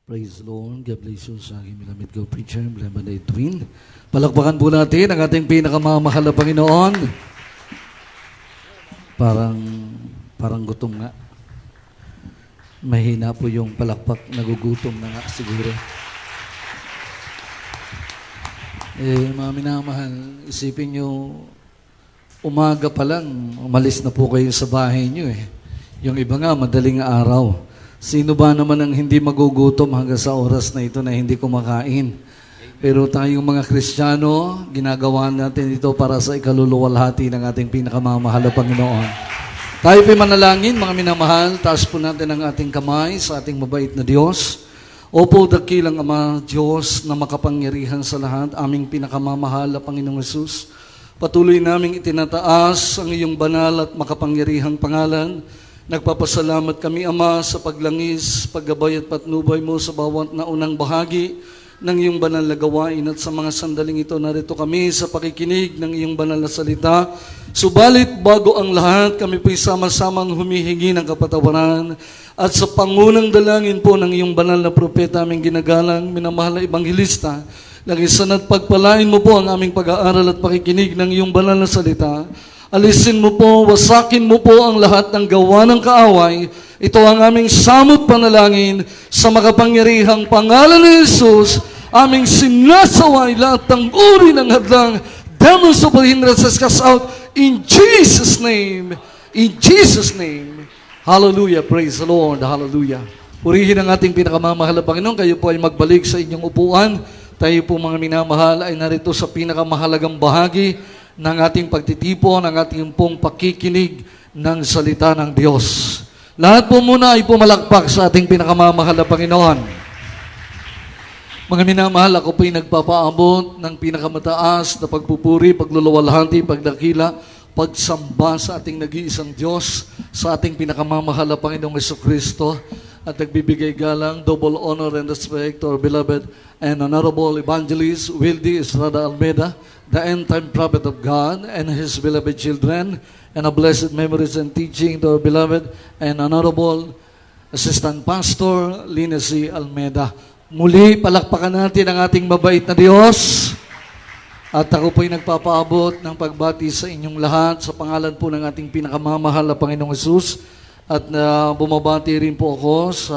Praise the Lord. God bless you sa aking minamit ko, preacher, Beloved Edwin. Palakpakan po natin ang ating pinakamamahal na Panginoon. Parang gutom nga. Mahina po yung palakpak, nagugutom na nga siguro. Mga minamahal, isipin nyo, umaga pa lang, umalis na po kayo sa bahay nyo Yung iba nga, madaling araw. Sino ba naman ang hindi magugutom hanggang sa oras na ito na hindi kumakain? Pero tayong mga Kristiyano, ginagawa natin ito para sa ikaluluwalhati ng ating pinakamamahal na Panginoon. Tayo po'y manalangin, mga minamahal. Taas po natin ang ating kamay sa ating mabait na Diyos. Opo, dakilang Ama Diyos na makapangyarihan sa lahat, aming pinakamamahal na Panginoong Hesus. Patuloy naming itinataas ang iyong banal at makapangyarihang pangalan. Nagpapasalamat kami, Ama, sa paglangis, paggabay at patnubay mo sa bawat naunang bahagi ng iyong banal na gawain at sa mga sandaling ito narito kami sa pakikinig ng iyong banal na salita. Subalit bago ang lahat, kami po'y sama-samang humihingi ng kapatawaran at sa pangunang dalangin po ng iyong banal na propeta aming ginagalang, minamahal na Ebanghelista, lagisan at pagpalain mo po ang aming pag-aaral at pakikinig ng iyong banal na salita. Alisin mo po, wasakin mo po ang lahat ng gawa ng kaaway. Ito ang aming samot panalangin sa makapangyarihang pangalan ni Jesus. Aming sinasaway lahat ng uri ng hadlang. Demons of hindrances cast out in Jesus' name. In Jesus' name. Hallelujah. Praise the Lord. Hallelujah. Purihin ang ating pinakamamahal na Panginoon. Kayo po ay magbalik sa inyong upuan. Tayo po mga minamahal ay narito sa pinakamahalagang bahagi ng ating pagtitipon, ng ating pong pakikinig ng salita ng Diyos. Lahat po muna ay pumalakpak sa ating pinakamamahal na Panginoon. Mga minamahal, ako po'y nagpapaabot ng pinakamataas na pagpupuri, pagluluwalhati, pagdakila, pagsamba sa ating nag-iisang Diyos, sa ating pinakamamahal na Panginoong Jesucristo, at nagbibigay galang, double honor and respect to our beloved and honorable evangelist, Wildy Estrada Almeida, the end-time prophet of God and his beloved children, and a blessed memories and teaching to our beloved and honorable assistant pastor, Lindsay Almeida. Muli, palakpakan natin ang ating mabait na Diyos. At ako po'y nagpapaabot ng pagbati sa inyong lahat sa pangalan po ng ating pinakamamahal na Panginoong Hesus. At bumabati rin po ako sa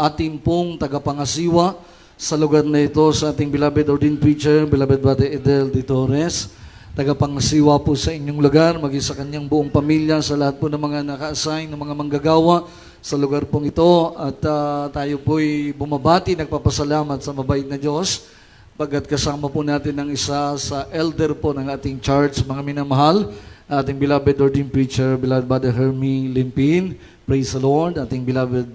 ating pong tagapangasiwa sa lugar na ito, sa ating beloved ordained preacher, beloved Brother Edel de Torres. Tagapangasiwa po sa inyong lugar, maging sa kanyang buong pamilya, sa lahat po ng mga naka-assign, ng mga manggagawa sa lugar pong ito. At tayo po'y bumabati, nagpapasalamat sa mabait na Diyos. Pagkat kasama po natin ng isa sa elder po ng ating church, mga minamahal, ating beloved ordained preacher, beloved Brother Hermie Limpin. Praise the Lord. Ating beloved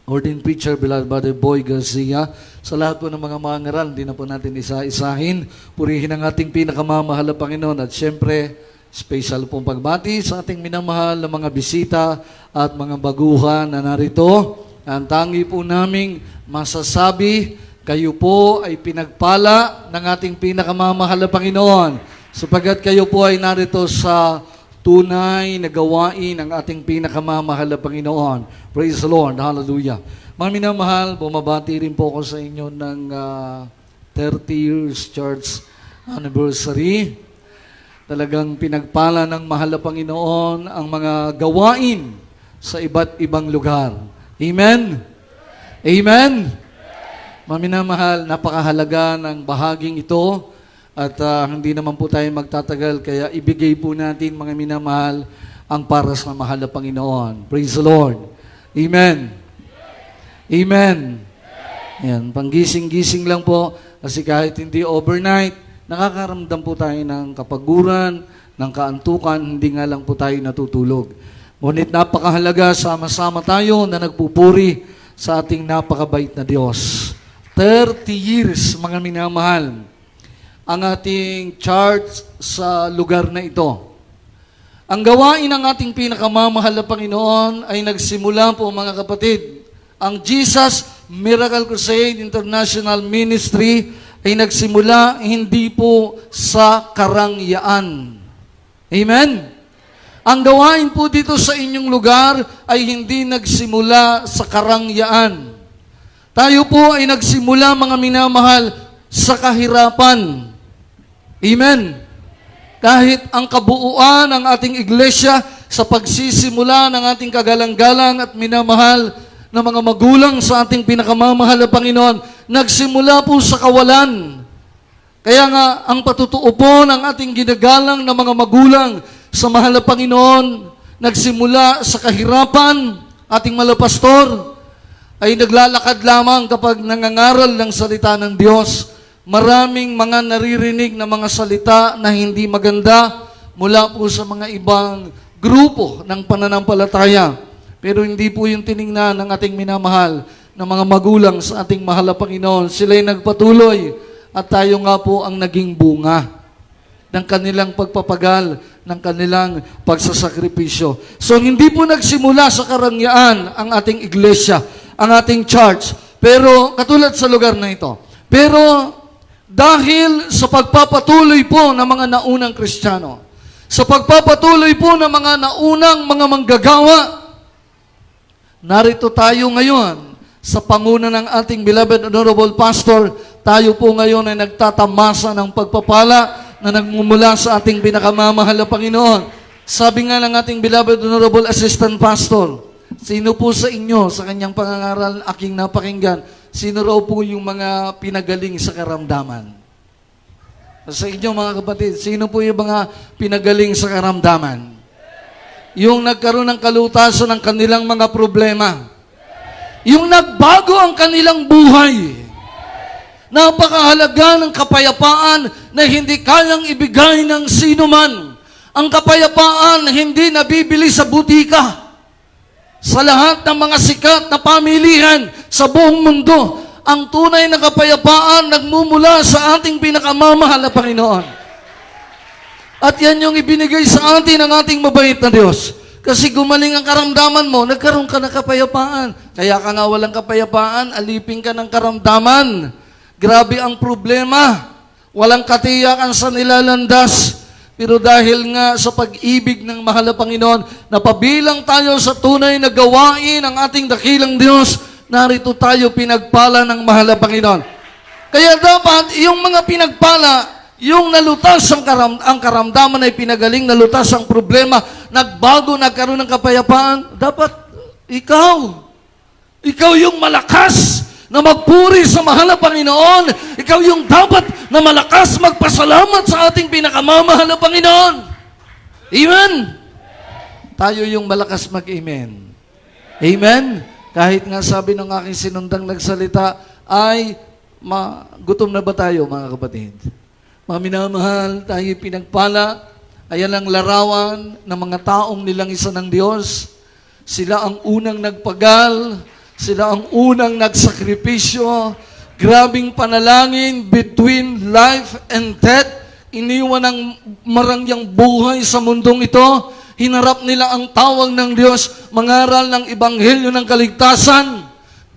ordained preacher, beloved Brother Boy Garcia. Sa lahat po ng mga mangaral, hindi na po natin isa-isahin. Purihin ang ating pinakamamahal na Panginoon. At syempre, special pong pagbati sa ating minamahal na mga bisita at mga baguhan na narito. Ang tangi po naming masasabi, kayo po ay pinagpala ng ating pinakamamahal na Panginoon. Sapagat kayo po ay narito sa tunay na gawain ng ating pinakamamahal na Panginoon. Praise the Lord. Hallelujah. Mga minamahal, bumabati rin po ako sa inyo ng 30 years church anniversary. Talagang pinagpala ng mahal na Panginoon ang mga gawain sa iba't ibang lugar. Amen? Amen? Mga minamahal, napakahalaga ng bahaging ito. At hindi naman po tayo magtatagal, kaya ibigay po natin, mga minamahal, ang para sa mahal na Panginoon. Praise the Lord. Amen. Amen. Ayan, panggising-gising lang po, kasi kahit hindi overnight, nakakaramdam po tayo ng kapaguran, ng kaantukan, hindi nga lang po tayo natutulog. Ngunit napakahalaga, sama-sama tayo na nagpupuri sa ating napakabait na Diyos. 30 years, mga minamahal, ang ating church sa lugar na ito. Ang gawain ng ating pinakamamahal na Panginoon ay nagsimula po, mga kapatid. Ang Jesus Miracle Crusade International Ministry ay nagsimula hindi po sa karangyaan. Amen? Ang gawain po dito sa inyong lugar ay hindi nagsimula sa karangyaan. Tayo po ay nagsimula, mga minamahal, sa kahirapan. Amen. Kahit ang kabuuan ng ating iglesia sa pagsisimula ng ating kagalang-galang at minamahal na mga magulang sa ating pinakamamahal na Panginoon, nagsimula po sa kawalan. Kaya nga, ang patutuo po ng ating ginagalang na mga magulang sa mahal na Panginoon, nagsimula sa kahirapan, ating malapastor, ay naglalakad lamang kapag nangangaral ng salita ng Diyos. Maraming mga naririnig na mga salita na hindi maganda mula po sa mga ibang grupo ng pananampalataya. Pero hindi po yung tiningnan ng ating minamahal na mga magulang sa ating mahal na Panginoon. Sila'y nagpatuloy at tayo nga po ang naging bunga ng kanilang pagpapagal, ng kanilang pagsasakripisyo. So hindi po nagsimula sa karangyaan ang ating iglesia, ang ating church. Pero katulad sa lugar na ito. Pero dahil sa pagpapatuloy po ng mga naunang Kristiyano, sa pagpapatuloy po ng mga naunang mga manggagawa, narito tayo ngayon sa panguna ng ating beloved honorable pastor. Tayo po ngayon ay nagtatamasa ng pagpapala na nagmumula sa ating pinakamamahal na Panginoon. Sabi nga ng ating beloved honorable assistant pastor, sino po sa inyo, sa kanyang pangangaral aking napakinggan, sino raw po yung mga pinagaling sa karamdaman? Sa inyo mga kapatid, sino po yung mga pinagaling sa karamdaman? Yung nagkaroon ng kalutasan ng kanilang mga problema. Yung nagbago ang kanilang buhay. Napakahalaga ng kapayapaan na hindi kayang ibigay ng sino man. Ang kapayapaan hindi nabibili sa butika. Sa lahat ng mga sikat na pamilihan sa buong mundo, ang tunay na kapayapaan nagmumula sa ating pinakamamahal na Panginoon. At yan yung ibinigay sa atin ng ating mabait na Diyos. Kasi gumaling ang karamdaman mo, nagkaroon ka ng kapayapaan. Kaya ka nga walang kapayapaan, alipin ka ng karamdaman. Grabe ang problema. Walang katiyakan sa nilalandas. Pero dahil nga sa pag-ibig ng mahal na Panginoon, napabilang tayo sa tunay na gawain ng ating dakilang Diyos, narito tayo pinagpala ng mahal na Panginoon. Kaya dapat, yung mga pinagpala, yung nalutas ang karamdaman ay pinagaling, nalutas ang problema, nagbago, nagkaroon ng kapayapaan, dapat ikaw yung malakas na magpuri sa mahal na Panginoon. Ikaw yung dapat na malakas magpasalamat sa ating pinakamamahal na Panginoon. Amen? Tayo yung malakas mag-amen. Amen? Kahit nga sabi ng aking sinundang nagsalita, ay, gutom na ba tayo mga kapatid? Mga minamahal, tayo pinagpala. Ayan ang larawan ng mga taong nilang isa ng Diyos. Sila ang unang nagpagal. Sila ang unang nagsakripisyo. Grabing panalangin between life and death. Iniwan ang marangyang buhay sa mundong ito. Hinarap nila ang tawag ng Diyos, mangaral ng ebanghelyo ng kaligtasan.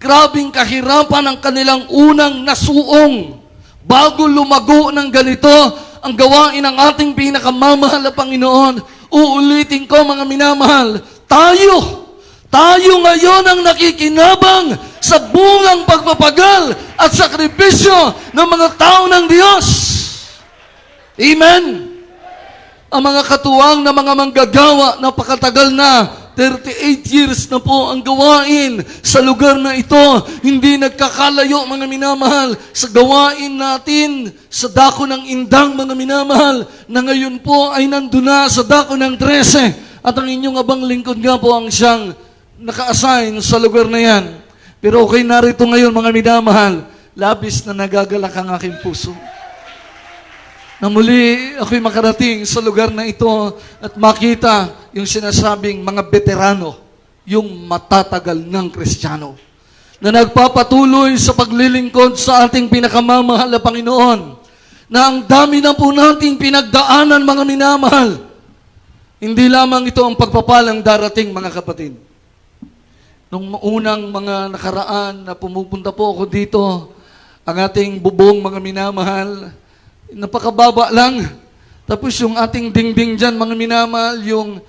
Grabing kahirapan ang kanilang unang nasuong. Bago lumago ng ganito, ang gawain ng ating pinakamamahal na Panginoon. Uulitin ko mga minamahal, tayo ngayon ang nakikinabang sa bungang pagpapagal at sakripisyo ng mga tao ng Diyos. Amen? Ang mga katuwang na mga manggagawa, napakatagal na, 38 years na po ang gawain sa lugar na ito. Hindi nagkakalayo, mga minamahal, sa gawain natin sa dako ng Indang, mga minamahal, na ngayon po ay nandun na sa dako ng 13. At ang inyong abang lingkod nga po ang siyang naka-assign sa lugar na yan. Pero okay, narito ngayon, mga minamahal, labis na nagagalak ang aking puso. Na muli ako'y makarating sa lugar na ito at makita yung sinasabing mga veterano, yung matatagal ng Kristiyano, na nagpapatuloy sa paglilingkod sa ating pinakamamahal na Panginoon, na ang dami na po nating pinagdaanan, mga minamahal. Hindi lamang ito ang pagpapalang darating, mga kapatid. Nung unang mga nakaraan na pumupunta po ako dito, ang ating bubong, mga minamahal, napakababa lang. Tapos yung ating dingding dyan, mga minamahal, yung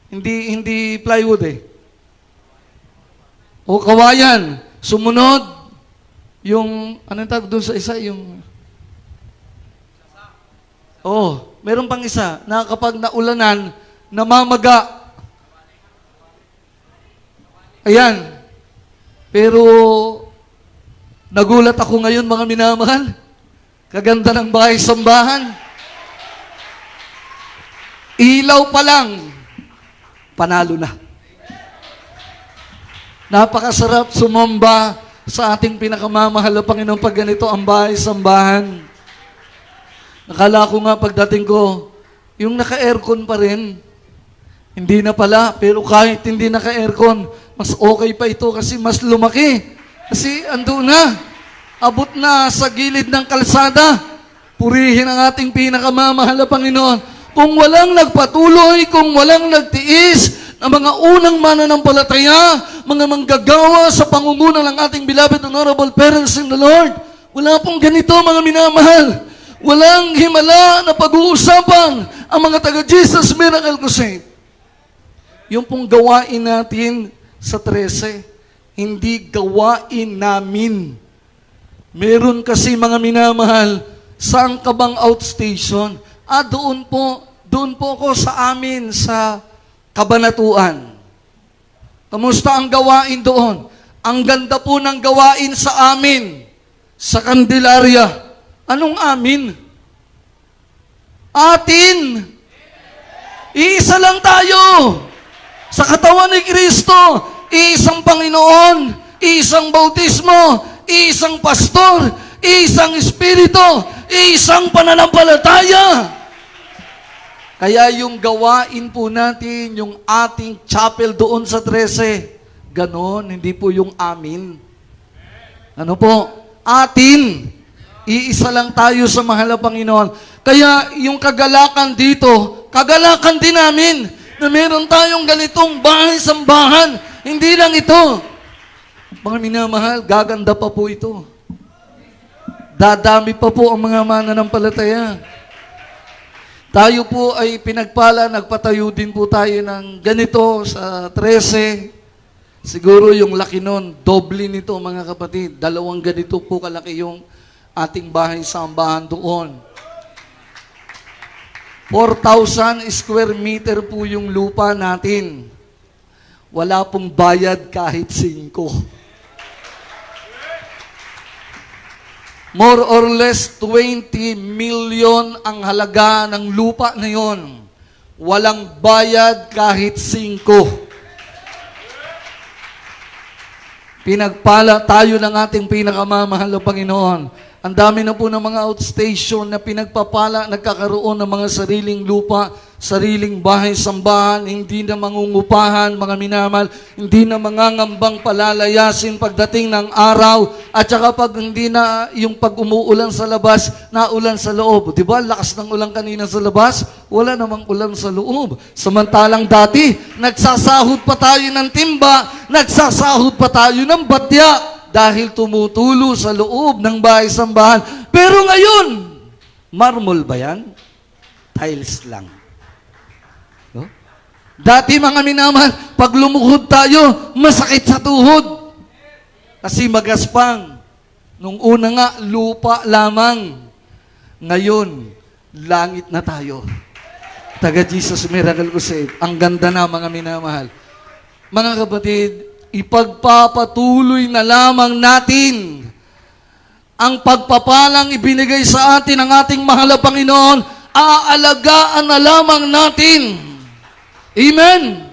hindi plywood o kawayan. Sumunod, yung, anong tawag doon sa isa? Yung, meron pang isa, na kapag naulanan, namamaga. Ayan. Pero, nagulat ako ngayon, mga minamahal. Kaganda ng bahay-sambahan. Ilaw pa lang, panalo na. Napakasarap sumamba sa ating pinakamamahal na Panginoon pag ganito ang bahay-sambahan. Nakala ko nga pagdating ko, yung naka-aircon pa rin. Hindi na pala, pero kahit hindi naka-aircon, mas okay pa ito kasi mas lumaki. Kasi ando na, abot na sa gilid ng kalsada. Purihin ang ating pinakamamahal na Panginoon. Kung walang nagpatuloy, kung walang nagtiis, ang mga unang mananampalataya, mga manggagawa sa pangunguna ng ating beloved honorable parents in the Lord, wala pong ganito, mga minamahal. Walang himala na pag-uusapan ang mga taga-Jesus Miracle Crusade. Yung pong gawain natin sa 13, hindi gawain namin. Meron kasi, mga minamahal, saan ka bang outstation? Doon po ako sa amin sa Kabanatuan. Kamusta ang gawain doon? Ang ganda po ng gawain sa amin, sa Candelaria. Anong amin? Atin. Iisa lang tayo. Sa katawan ni Kristo, isang Panginoon, isang bautismo, isang pastor, isang espiritu, isang pananampalataya. Kaya yung gawain po natin, yung ating chapel doon sa 13, ganon, hindi po yung amin. Ano po? Atin. Iisa lang tayo sa mahal na Panginoon. Kaya yung kagalakan dito, kagalakan din namin na meron tayong ganitong bahay-sambahan. Hindi lang ito. Mga minamahal, gaganda pa po ito. Dadami pa po ang mga mananampalataya. Tayo po ay pinagpala, nagpatayo din po tayo ng ganito sa 13. Siguro yung laki nun, doble nito mga kapatid. 2 ganito po kalaki yung ating bahay-sambahan doon. 4,000 square meter po yung lupa natin. Wala pong bayad kahit 5. More or less 20 million ang halaga ng lupa na yon. Walang bayad kahit 5. Pinagpala tayo ng ating pinakamamahal na Panginoon. Ang dami na po ng mga outstation na pinagpapala, nagkakaroon ng mga sariling lupa, sariling bahay-sambahan, hindi na mangungupahan, mga minamal, hindi na mangangambang palalayasin pagdating ng araw, at saka pag hindi na yung pag umuulan sa labas, naulan sa loob. Diba, lakas ng ulan kanina sa labas, wala namang ulan sa loob. Samantalang dati, nagsasahod pa tayo ng timba, nagsasahod pa tayo ng batya, dahil tumutulo sa loob ng bahay-sambahan. Pero ngayon, marmol ba yan? Tiles lang. No? Dati mga minamahal, pag lumuhod tayo, masakit sa tuhod. Kasi magaspang. Nung una nga, lupa lamang. Ngayon, langit na tayo. Taga Jesus Miracle Crusade. Ang ganda na mga minamahal. Mga kapatid, ipagpapatuloy na lamang natin ang pagpapalang ibinigay sa atin ng ating mahal na Panginoon, aalagaan na lamang natin. Amen?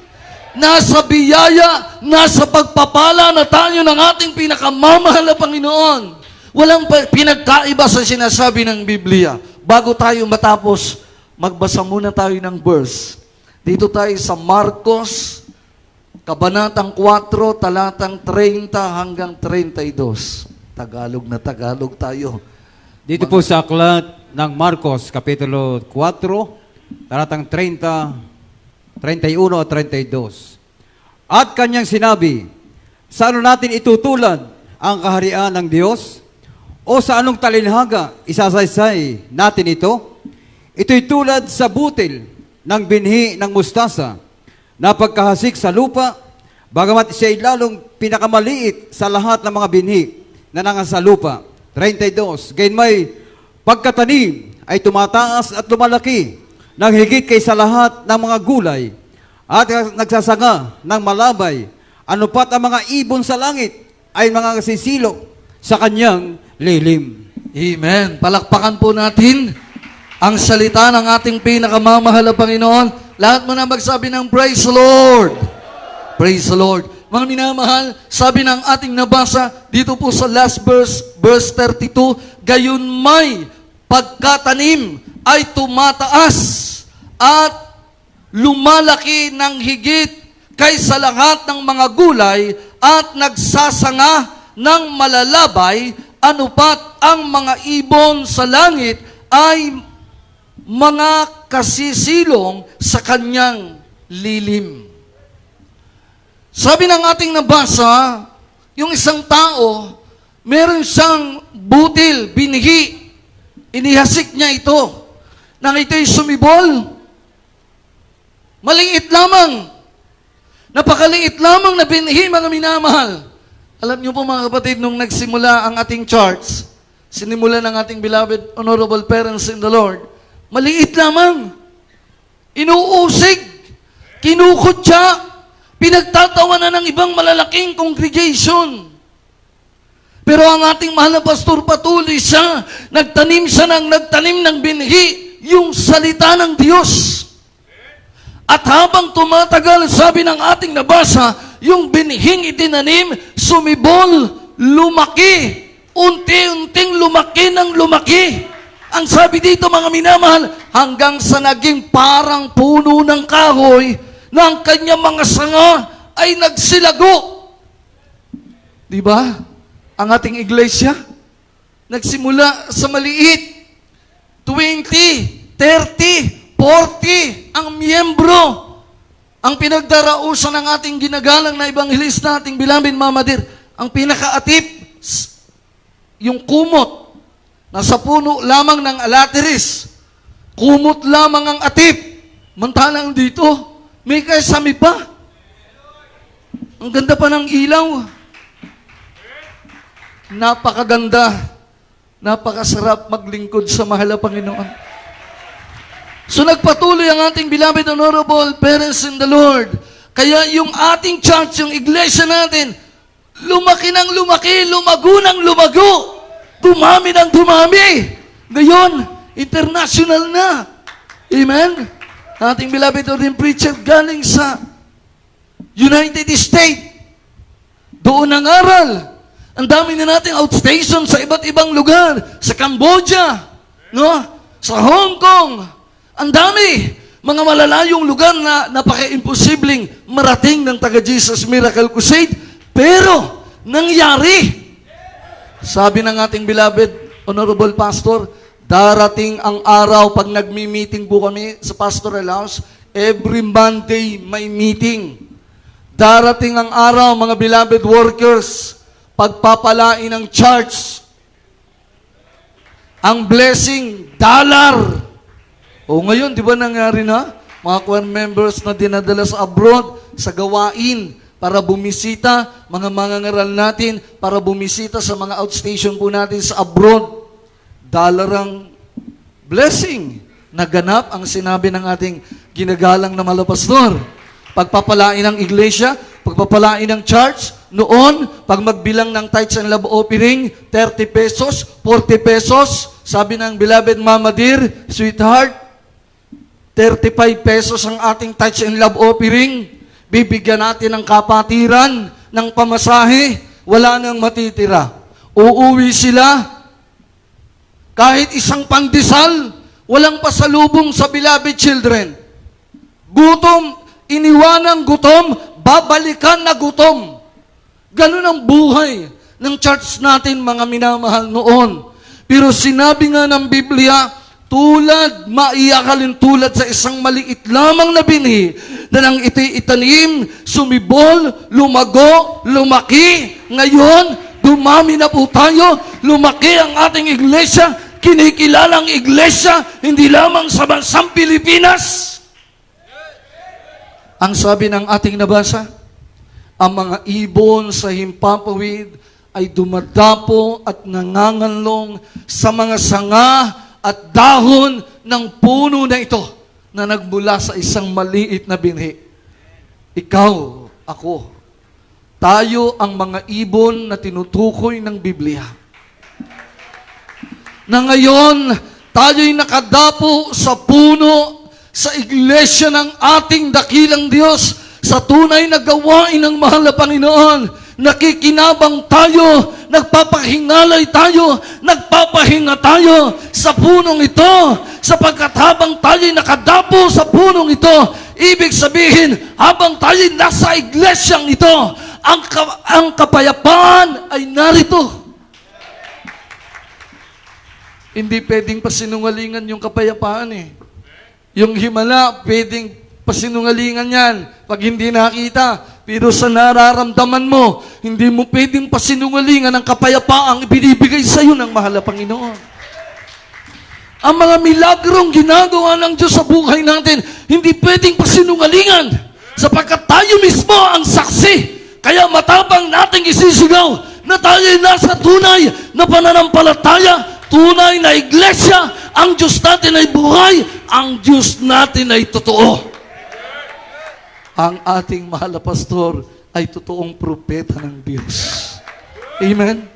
Nasa biyaya, nasa pagpapala na tayo ng ating pinakamamahal na Panginoon. Walang pinagkaiba sa sinasabi ng Biblia. Bago tayo matapos, magbasa muna tayo ng verse. Dito tayo sa Marcos, Kabanatang 4, talatang 30 hanggang 32. Tagalog na Tagalog tayo. Dito po sa aklat ng Marcos, Kapitulo 4, talatang 30, 31 o 32. At kanyang sinabi, sa ano natin itutulad ang kaharian ng Diyos? O sa anong talinhaga isasaysay natin ito? Ito'y tulad sa butil ng binhi ng mustasa, na pagkahasik sa lupa Bagamat siya ay lalong pinakamaliit sa lahat ng mga binhi na nangasa lupa. 32. Gayunmay pagkatanim ay tumataas at lumalaki ng higit kaysa lahat ng mga gulay at nagsasanga ng malabay. Ano pat ang mga ibon sa langit ay mga sisilok sa kanyang lilim. Amen. Palakpakan po natin ang salita ng ating pinakamamahal na Panginoon. Lahat mo na magsabi ng Praise the Lord. Praise the Lord. Mga minamahal, sabi ng ating nabasa dito po sa last verse 32, gayon may pagkatanim ay tumataas at lumalaki ng higit kaysa lahat ng mga gulay at nagsasanga ng malalabay, anupat ang mga ibon sa langit ay mga kasisilong sa kanyang lilim. Sabi ng ating nabasa, yung isang tao, meron siyang butil, binhi, inihasik niya ito. Nang ito'y sumibol, maliit lamang. Napakaliit lamang na binhi, mga minamahal. Alam niyo po mga kapatid, nung nagsimula ang ating church, sinimula ng ating beloved, honorable parents in the Lord, maliit lamang. Inuusig, kinukutya, pinagtatawanan ng ibang malalaking congregation. Pero ang ating mahal na pastor patuloy siya, nagtanim ng binhi, yung salita ng Diyos. At habang tumatagal, sabi ng ating nabasa, yung binhing itinanim, sumibol, lumaki, unti-unting lumaki ng lumaki. Ang sabi dito mga minamahal, hanggang sa naging parang puno ng kahoy, na ang kanyang mga sanga ay nagsilago. Di ba? Ang ating iglesia, nagsimula sa maliit, 20, 30, 40 ang miyembro. Ang pinagdarausan ng ating ginagalang na ebanghelista, ating beloved Mama Dear, ang pinakaatip, yung kumot, nasa puno lamang ng alateris, kumot lamang ang atip, mantalang dito, may kasami pa. Ang ganda pa ng ilaw. Napakaganda. Napakasarap maglingkod sa mahal na Panginoon. So nagpatuloy ang ating beloved honorable parents in the Lord. Kaya yung ating church, yung iglesia natin, lumaki ng lumaki, lumago ng lumago, dumami ng dumami. Ngayon, international na. Amen? Ating beloved ordained preacher galing sa United States. Doon nangaral. Ang dami na nating outstation sa iba't ibang lugar. Sa Cambodia, no? Sa Hong Kong. Ang dami. Mga malalayong lugar na napaka-imposibleng marating ng taga-Jesus Miracle Crusade. Pero, nangyari. Sabi ng ating beloved honorable pastor, darating ang araw pag nagmi-meeting po kami sa pastoral house, every Monday may meeting. Darating ang araw, mga beloved workers, pagpapalain ng church. Ang blessing, $1. O ngayon, di ba nangyari na? Mga choir members na dinadala sa abroad, sa gawain, para bumisita, mga mangangaral natin, para bumisita sa mga outstation po natin sa abroad. Ang blessing. Naganap ang sinabi ng ating ginagalang na malapastor. Pagpapalain ng iglesia, pagpapalain ng church, noon, pag magbilang ng tithes and love offering, 30 pesos, 40 pesos, sabi ng beloved Mama Dear, sweetheart, 35 pesos ang ating tithes and love offering, bibigyan natin ng kapatiran, ng pamasahe, wala nang matitira. Uuwi sila, kahit isang pandesal, walang pasalubong sa beloved children. Gutom, iniwanang gutom, babalikan na gutom. Ganun ang buhay ng church natin, mga minamahal noon. Pero sinabi nga ng Biblia, maiakalin tulad sa isang maliit lamang na binhi, na nang ito'y itanim, sumibol, lumago, lumaki. Ngayon, dumami na po tayo, lumaki ang ating iglesia, kinikilalang iglesia, hindi lamang sa bansang Pilipinas. Ang sabi ng ating nabasa, Ang mga ibon sa himpapawid ay dumadapo at nanganganlong sa mga sanga at dahon ng puno na ito na nagmula sa isang maliit na binhi. Ikaw, ako, tayo ang mga ibon na tinutukoy ng Biblia. Na ngayon, tayo'y nakadapo sa puno, sa iglesia ng ating dakilang Diyos, sa tunay na gawain ng mahal na Panginoon. Nakikinabang tayo, nagpapahingalay tayo, nagpapahinga tayo sa punong ito, sapagkat habang tayo'y nakadapo sa punong ito, ibig sabihin, habang tayo'y nasa iglesyang ito, ang kapayapaan ay narito. Hindi pwedeng pasinungalingan yung kapayapaan eh. Yung himala, pwedeng pasinungalingan yan pag hindi nakita. Pero sa nararamdaman mo, hindi mo pwedeng pasinungalingan ang kapayapaang ibinibigay sa iyo ng mahal na Panginoon. Ang mga milagrong ginagawa ng Diyos sa buhay natin, hindi pwedeng pasinungalingan sapagkat tayo mismo ang saksi. Kaya matapang nating isisigaw na tayo nasa tunay na pananampalataya, tunay na iglesia, ang Diyos natin ay buhay, ang Diyos natin ay totoo. Ang ating mahal na pastor ay totoong propeta ng Diyos. Amen?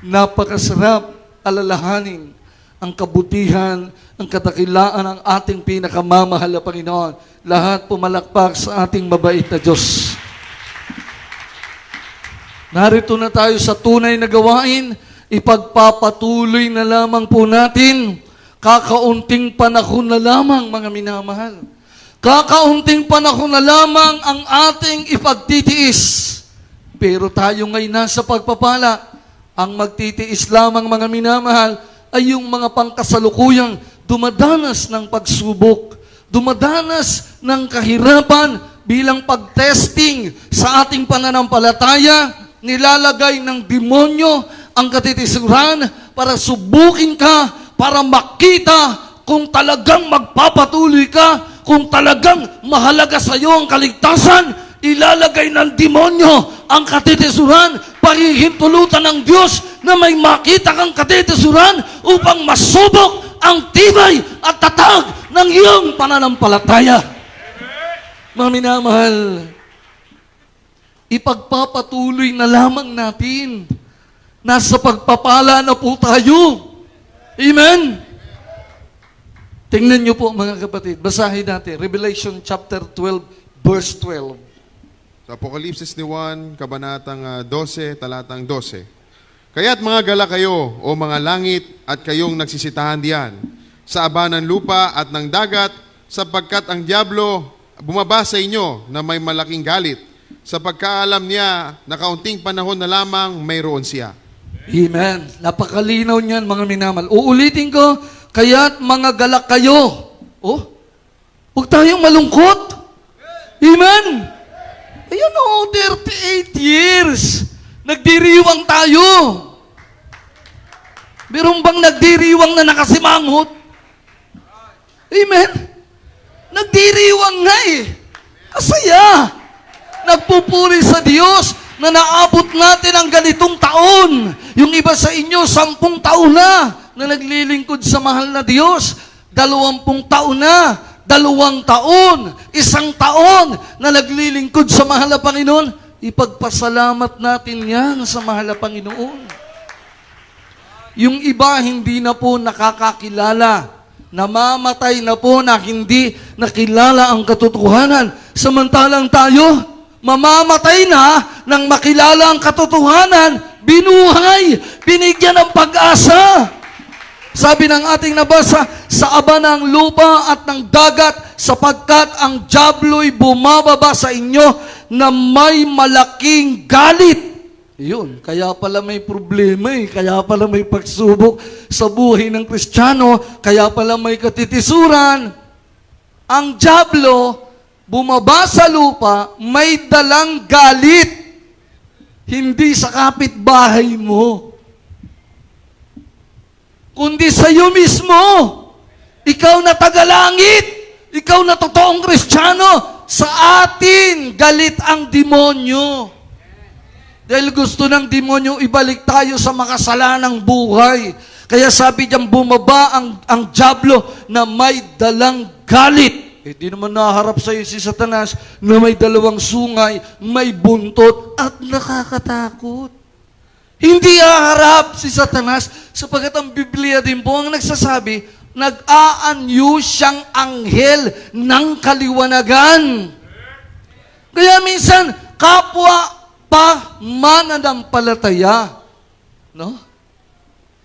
Napakasarap alalahanin ang kabutihan, ang kadakilaan ng ating pinakamamahal na Panginoon. Lahat pumalakpak sa ating mabait na Diyos. Narito na tayo sa tunay na gawain. Ipagpapatuloy na lamang po natin. Kakaunting panahon na lamang, mga minamahal. Kakaunting panahon na lamang ang ating ipagtitiis. Pero tayo ngayon nasa pagpapala. Ang magtitiis lamang, mga minamahal, ay yung mga pangkasalukuyang dumadanas ng pagsubok, dumadanas ng kahirapan bilang pagtesting sa ating pananampalataya. Nilalagay ng demonyo ang katitisuran para subukin ka, para makita kung talagang magpapatuloy ka, kung talagang mahalaga sa iyo ang kaligtasan. Ilalagay ng demonyo ang katitisuran, pahihintulutan ng Diyos na may makita kang katitisuran upang masubok ang tibay at tatag ng iyong pananampalataya. Mga minamahal, ipagpapatuloy na lamang natin. Nasa pagpapala na po tayo. Amen? Tingnan niyo po mga kapatid, basahin natin, Revelation chapter 12, verse 12. Sa Apokalipsis ni Juan, kabanatang 12, talatang 12. Kaya't mga gala kayo, o mga langit, at kayong nagsisitahan diyan, sa aba ng lupa at ng dagat, sapagkat ang diablo bumaba sa inyo na may malaking galit, sa pagkaalam niya na kaunting panahon na lamang mayroon siya. Amen. Napakalinaw niyan, mga minamal. Uulitin ko, kaya't mga galak kayo. Oh, huwag tayong malungkot. Amen. Ayan o, 38 years. Nagdiriwang tayo. Meron bang nagdiriwang na nakasimangot? Amen. Nagdiriwang nga eh. Kasaya. Nagpupuri sa Diyos na naabot natin ang ganitong taon. Yung iba sa inyo, 10 taon na naglilingkod sa mahal na Diyos. 20 taon na, 2 taon, 1 taon na naglilingkod sa mahal na Panginoon. Ipagpasalamat natin yan sa mahal na Panginoon. Yung iba hindi na po nakakakilala. Namamatay na po na hindi nakilala ang katotohanan. Samantalang tayo, mamamatay na nang makilala ang katotohanan, binuhay, binigyan ng pag-asa. Sabi ng ating nabasa, sa aba ng lupa at ng dagat, sapagkat ang diablo'y bumababa sa inyo na may malaking galit. Yun, kaya pala may problema eh, kaya pala may pagsubok sa buhay ng Kristiyano, kaya pala may katitisuran. Ang diablo, bumaba sa lupa, may dalang galit. Hindi sa kapitbahay mo, kundi sa iyo mismo. Ikaw na tagalangit, ikaw na totoong Kristiyano, sa atin galit ang demonyo. Dahil gusto ng demonyo ibalik tayo sa makasalanang buhay. Kaya sabi diyang bumaba ang dyablo na may dalang galit. Di naman naharap sa iyo si Satanas na may dalawang sungay, may buntot at nakakatakot. Hindi haharap si Satanas sapagkat ang Biblia din po ang nagsasabi, nag-aanyo siyang anghel ng kaliwanagan. Kaya minsan, kapwa pa mananampalataya. No?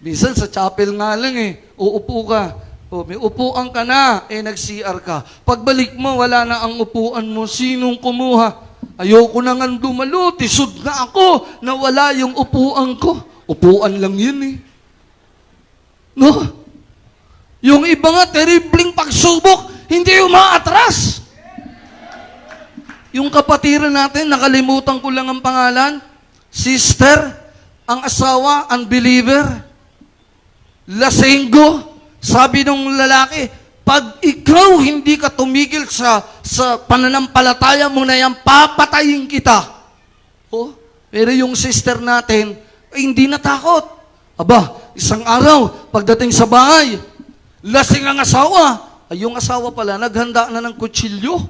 Minsan sa chapel nga lang uupo ka. May upuan ka na, nag-CR ka. Pagbalik mo, wala na ang upuan mo. Sinong kumuha? Ayoko na nga dumalo, tisod na ako na wala yung upuan ko. Upuan lang yun No? Yung iba nga, terribling pagsubok, hindi umaatras. Yung kapatiran natin, nakalimutan ko lang ang pangalan, sister, ang asawa, unbeliever, lasenggo, sabi nung lalaki, pag ikaw hindi ka tumigil sa pananampalataya mo na yan, papatayin kita. Pero yung sister natin, hindi natakot. Aba, isang araw, pagdating sa bahay, lasing ang asawa. Yung asawa pala, naghanda na ng kutsilyo.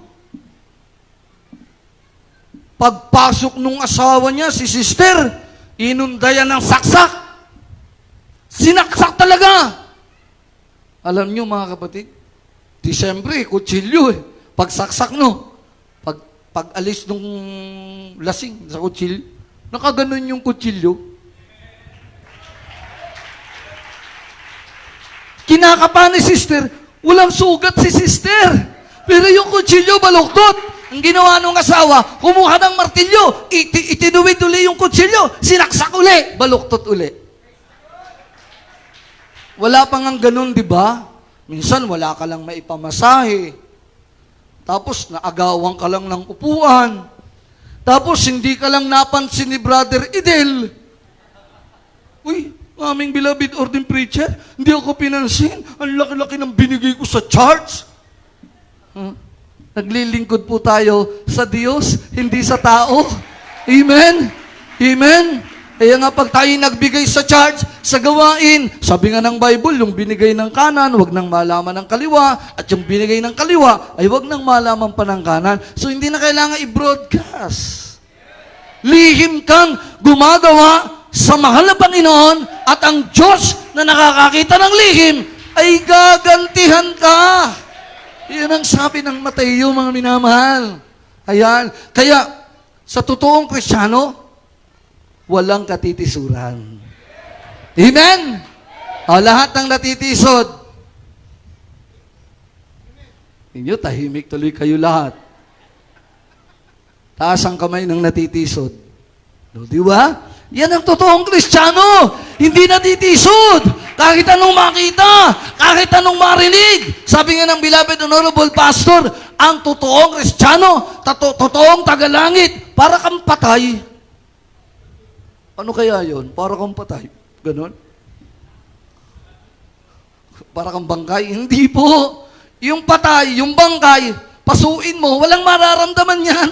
Pagpasok nung asawa niya, si sister, inundayan ng saksak. Sinaksak talaga. Alam niyo mga kapatid, Disyembre, kutsilyo Pagsaksak pag alis nung lasing sa kutsilyo, nakaganon yung kutsilyo. Kinakapa ni sister, walang sugat si sister. Pero yung kutsilyo baluktot. Ang ginawa nung asawa, kumuha ng martilyo, itinuwid uli yung kutsilyo, sinaksak uli, baluktot uli. Wala pang ang ganun, di ba? Minsan wala ka lang maipamasahe. Tapos naagawan ka lang ng upuan. Tapos hindi ka lang napansin ni Brother Idel. Uy, aming beloved ordained preacher, hindi ako pinansin. Ang laki-laki ng binigay ko sa church. Naglilingkod po tayo sa Diyos, hindi sa tao. Amen? Amen? Kaya nga pag tayo nagbigay sa church, sa gawain, sabi nga ng Bible, yung binigay ng kanan, wag nang malaman ng kaliwa, at yung binigay ng kaliwa, ay wag nang malaman pa ng kanan. So hindi na kailangan i-broadcast. Lihim kang gumagawa sa mahal na Panginoon, at ang Diyos na nakakakita ng lihim, ay gagantihan ka. Yan ang sabi ng Mateo, mga minamahal. Ayan. Kaya, sa totoong Kristiyano, walang katitisuran. Amen? O, lahat ng natitisod. Ninyo, tahimik tuloy kayo lahat. Taas ang kamay ng natitisod. No, di ba? Yan ang totoong Kristiyano. Hindi natitisod. Kahit anong makita, kahit anong marinig. Sabi nga ng beloved honorable pastor, ang totoong Kristiyano, totoong tagalangit, para kang patay. Ano kaya yon? Para kang patay. Ganon? Para kang bangkay? Hindi po. Yung patay, yung bangkay, pasuin mo, walang mararamdaman yan.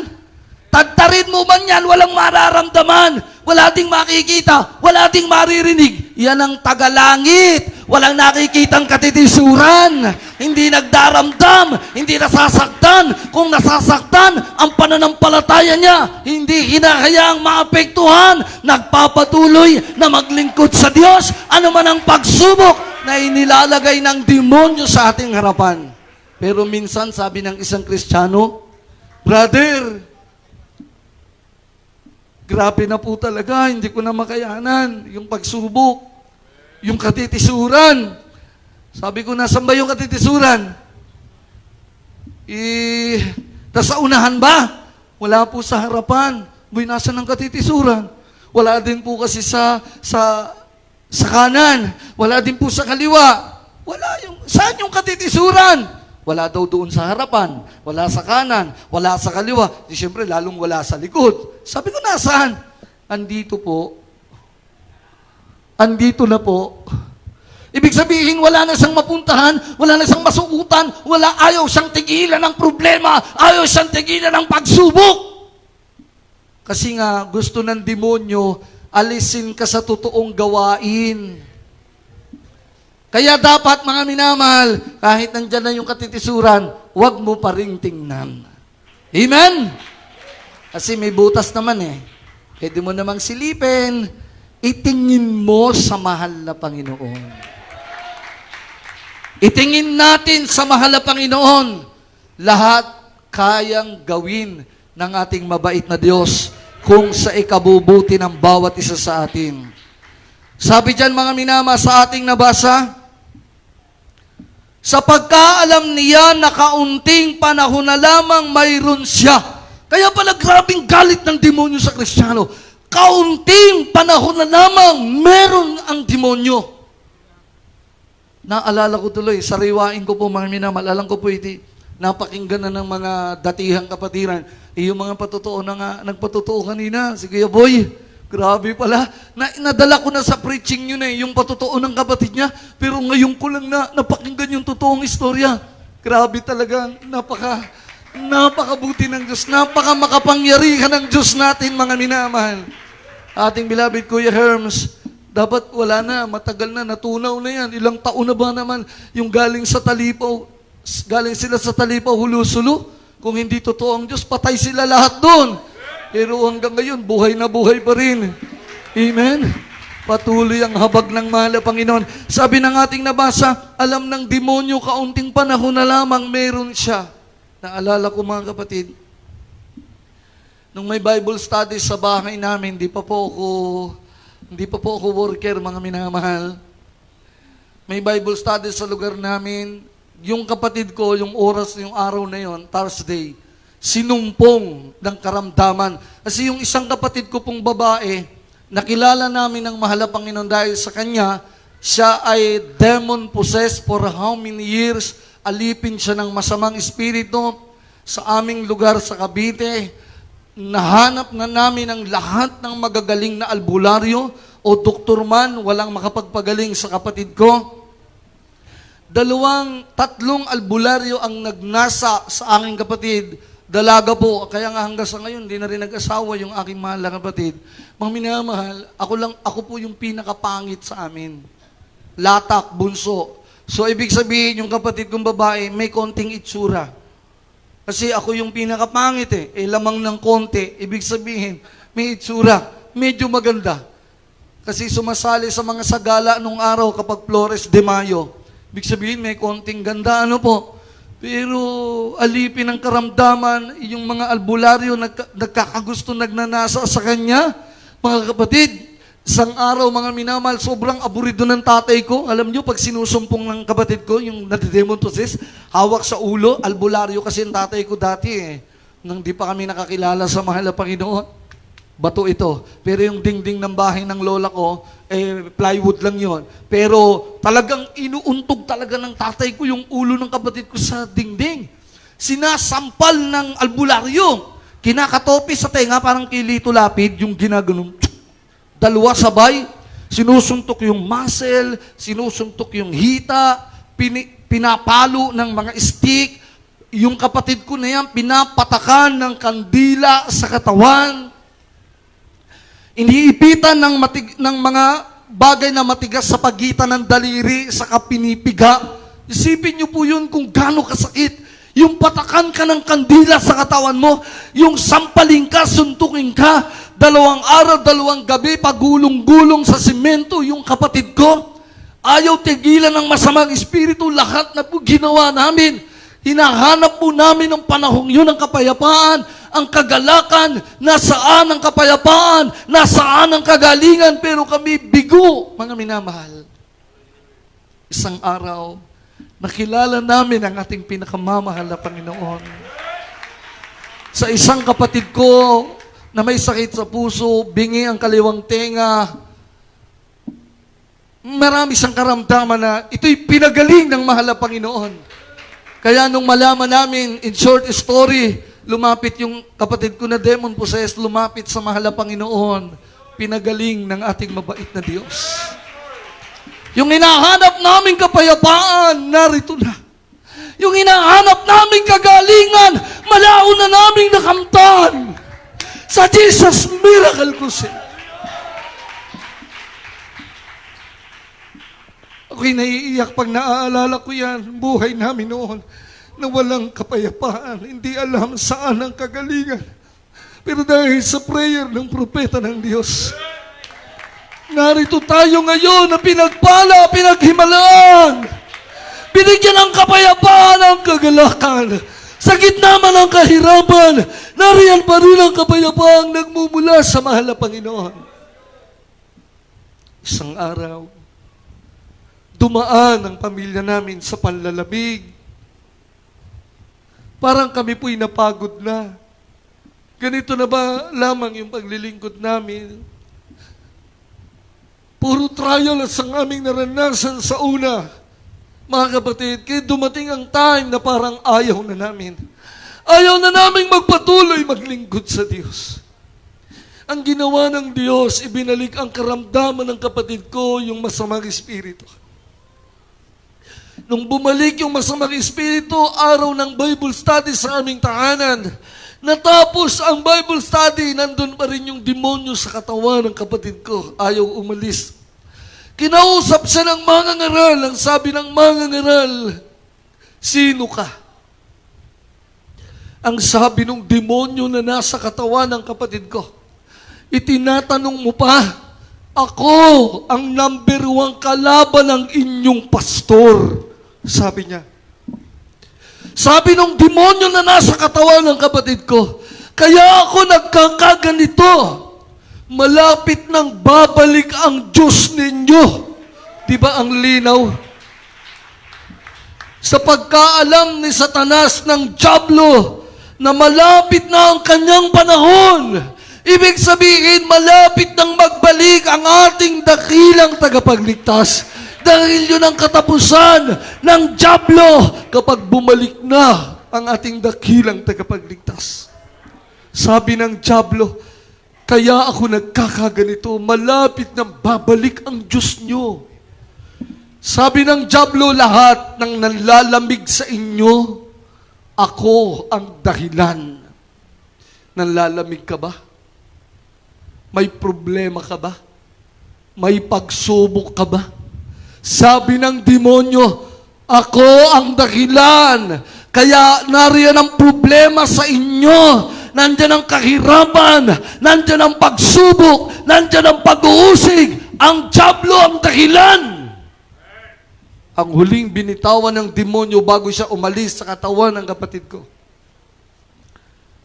Tagtarin mo man yan, walang mararamdaman. Wala ding makikita, wala ding maririnig. Yan ang tagalangit. Walang nakikitang katitisuran. Hindi nagdaramdam, hindi nasasaktan. Kung nasasaktan, ang pananampalataya niya, hindi hinahayaang maapektuhan. Nagpapatuloy na maglingkod sa Diyos. Ano man ang pagsubok na inilalagay ng demonyo sa ating harapan. Pero minsan, sabi ng isang Kristiyano, brother, grabe na po talaga, hindi ko na makayanan yung pagsubok, yung katitisuran. Sabi ko, nasan ba yung katitisuran? Nasa unahan ba? Wala po sa harapan. Boy, nasan ang katitisuran? Wala din po kasi sa kanan. Wala din po sa kaliwa. Saan yung katitisuran? Wala daw doon sa harapan, wala sa kanan, wala sa kaliwa. Di siyempre, lalong wala sa likod. Sabi ko, nasaan? Andito po. Andito na po. Ibig sabihin, wala na siyang mapuntahan, wala na siyang masukutan, ayaw siyang tigilan ng problema, ayaw siyang tigilan ng pagsubok. Kasi nga, gusto ng demonyo, alisin ka sa totoong gawain. Kaya dapat, mga minamahal, kahit nandyan na yung katitisuran, huwag mo pa ring tingnan. Amen? Kasi may butas naman eh. Pwede mo namang silipin, itingin mo sa mahal na Panginoon. Itingin natin sa mahal na Panginoon, lahat kayang gawin ng ating mabait na Diyos kung sa ikabubuti ng bawat isa sa atin. Sabi dyan, mga minama, sa ating nabasa, sa pagkaalam niya na kaunting panahon na lamang mayroon siya. Kaya pala grabing galit ng demonyo sa Kristiyano. Kaunting panahon na lamang meron ang demonyo. Naalala ko tuloy, sariwain ko po mga minamahal, alam ko po iti, napakinggan na ng mga datihang kapatiran. Yung mga patotoo na nga, nagpatotoo kanina, si Kuya Boy, grabe pala. Nadala ko na sa preaching yun yung patotoo ng kapatid niya, pero ngayon ko lang napakinggan yung totoong istorya. Grabe talaga, napakabuti ng Diyos, makapangyarihan ng Diyos natin, mga minamahal. Ating beloved Kuya Herms, dapat wala na, matagal na, natunaw na yan. Ilang taon na ba naman yung galing sila sa Talipaw, Hulusulo? Kung hindi totoo ang Diyos, patay sila lahat doon. Pero hanggang ngayon, buhay na buhay pa rin. Amen? Patuloy ang habag ng mahal na Panginoon. Sabi ng ating nabasa, alam ng demonyo, kaunting panahon na lamang meron siya. Naalala ko mga kapatid, nung may Bible studies sa bahay namin, hindi pa po ako worker, mga minamahal. May Bible studies sa lugar namin. Yung kapatid ko, yung araw na yon, Thursday, sinumpong ng karamdaman. Kasi yung isang kapatid ko pong babae, nakilala namin ng mahal na Panginoon dahil sa kanya, siya ay demon possessed for how many years, alipin siya ng masamang espiritu sa aming lugar sa Cavite. Nahanap na namin ang lahat ng magagaling na albularyo o doktor man, walang makapagpagaling sa kapatid ko. 2-3 albularyo ang nagnasa sa aking kapatid. Dalaga po, kaya nga hanggang sa ngayon, hindi na rin nag-asawa yung aking mahal na kapatid. Mga minamahal, ako po yung pinakapangit sa amin. Latak, bunso. So, ibig sabihin, yung kapatid kong babae, may konting itsura. Kasi ako yung pinakapangit lamang ng konti. Ibig sabihin, may itsura. Medyo maganda. Kasi sumasali sa mga sagala nung araw kapag Flores de Mayo. Ibig sabihin, may konting ganda, Pero alipin ng karamdaman, yung mga albularyo nagkakagusto, nagnanasa sa kanya. Mga kapatid, isang araw, mga minamahal, sobrang aburido ng tatay ko. Alam nyo, pag sinusumpong ng kapatid ko, yung nadidemon possessed, hawak sa ulo, albularyo kasi ang tatay ko dati nang di pa kami nakakilala sa mahal na Panginoon. Bato ito. Pero yung dingding ng bahay ng lola ko, plywood lang yon. Pero talagang inuuntog talaga ng tatay ko yung ulo ng kapatid ko sa dingding. Sinasampal ng albularyo. Kinakatopi sa tenga, parang kilito lapid, yung ginaganon. 2 sabay, sinusuntok yung muscle, sinusuntok yung hita, pinapalo ng mga stick. Yung kapatid ko na yan, pinapatakan ng kandila sa katawan. Iniipitan ng mga bagay na matigas sa pagitan ng daliri sa pinipiga. Isipin niyo po yun kung gaano kasakit. Yung patakan ka ng kandila sa katawan mo, yung sampaling ka, suntukin ka, 2 araw, 2 gabi, pagulong-gulong sa simento, yung kapatid ko, ayaw tigilan ng masamang espiritu, lahat na po ginawa namin. Hinahanap po namin ng panahong yun ang kapayapaan, ang kagalakan, nasaan ang kapayapaan, nasaan ang kagalingan, pero kami bigo, mga minamahal. Isang araw, nakilala namin ang ating pinakamamahal na Panginoon. Sa isang kapatid ko na may sakit sa puso, bingi ang kaliwang tenga, marami siyang karamdaman na ito'y pinagaling ng mahal na Panginoon. Kaya nung malaman namin, in short story, lumapit yung kapatid ko na demon possessed, lumapit sa mahal na Panginoon, pinagaling ng ating mabait na Diyos. Yung hinahanap naming kapayapaan, narito na. Yung hinahanap naming kagalingan, malao na naming nakamtan sa Jesus Miracle Crusade. Ako'y naiiyak pag naaalala ko yan, buhay namin noon, na walang kapayapaan, hindi alam saan ang kagalingan. Pero dahil sa prayer ng propeta ng Diyos, narito tayo ngayon na pinagpala, pinaghimalaan, binigyan ng kapayapaan ang kagalakan. Sa gitna man ng kahirapan, nariyan pa rin ang kapayapaang nagmumula sa mahal na Panginoon. Isang araw, dumaan ang pamilya namin sa panlalamig. Parang kami po'y napagod na. Ganito na ba lamang yung paglilingkod namin? Puro trial at ang aming naranasan sa una. Mga kapatid, kaya dumating ang time na parang ayaw na namin. Ayaw na naming magpatuloy maglingkod sa Diyos. Ang ginawa ng Diyos, ibinalik ang karamdaman ng kapatid ko, yung masamang espiritu. Nung bumalik yung masamang espiritu, araw ng Bible study sa aming tahanan, natapos ang Bible study, nandun pa rin yung demonyo sa katawan ng kapatid ko. Ayaw umalis. Kinausap siya ng mangangaral. Ang sabi ng mangangaral, sino ka? Ang sabi ng demonyo na nasa katawan ng kapatid ko, itinatanong mo pa, ako ang number 1 kalaban ng inyong pastor. Sabi niya. Sabi ng demonyo na nasa katawan ng kapatid ko, kaya ako nagkakaganito. Malapit nang babalik ang Diyos ninyo. Di ba ang linaw? Sa pagkaalam ni Satanas ng Diablo na malapit na ang kanyang panahon, ibig sabihin malapit nang magbalik ang ating dakilang tagapagligtas. Dahil yun ang katapusan ng Diablo kapag bumalik na ang ating dakilang tagapagligtas. Sabi ng Diablo, kaya ako nagkakaganito, malapit na babalik ang Diyos nyo. Sabi ng Diablo, lahat ng nanlalamig sa inyo, ako ang dahilan. Nanlalamig ka ba? May problema ka ba? May pagsubok ka ba? Sabi ng demonyo, ako ang dahilan. Kaya nariyan ang problema sa inyo. Nandyan ang kahirapan, nandyan ang pagsubok, nandyan ang pag-uusig. Ang Diablo ang dahilan. Ang huling binitawan ng demonyo bago siya umalis sa katawan ng kapatid ko.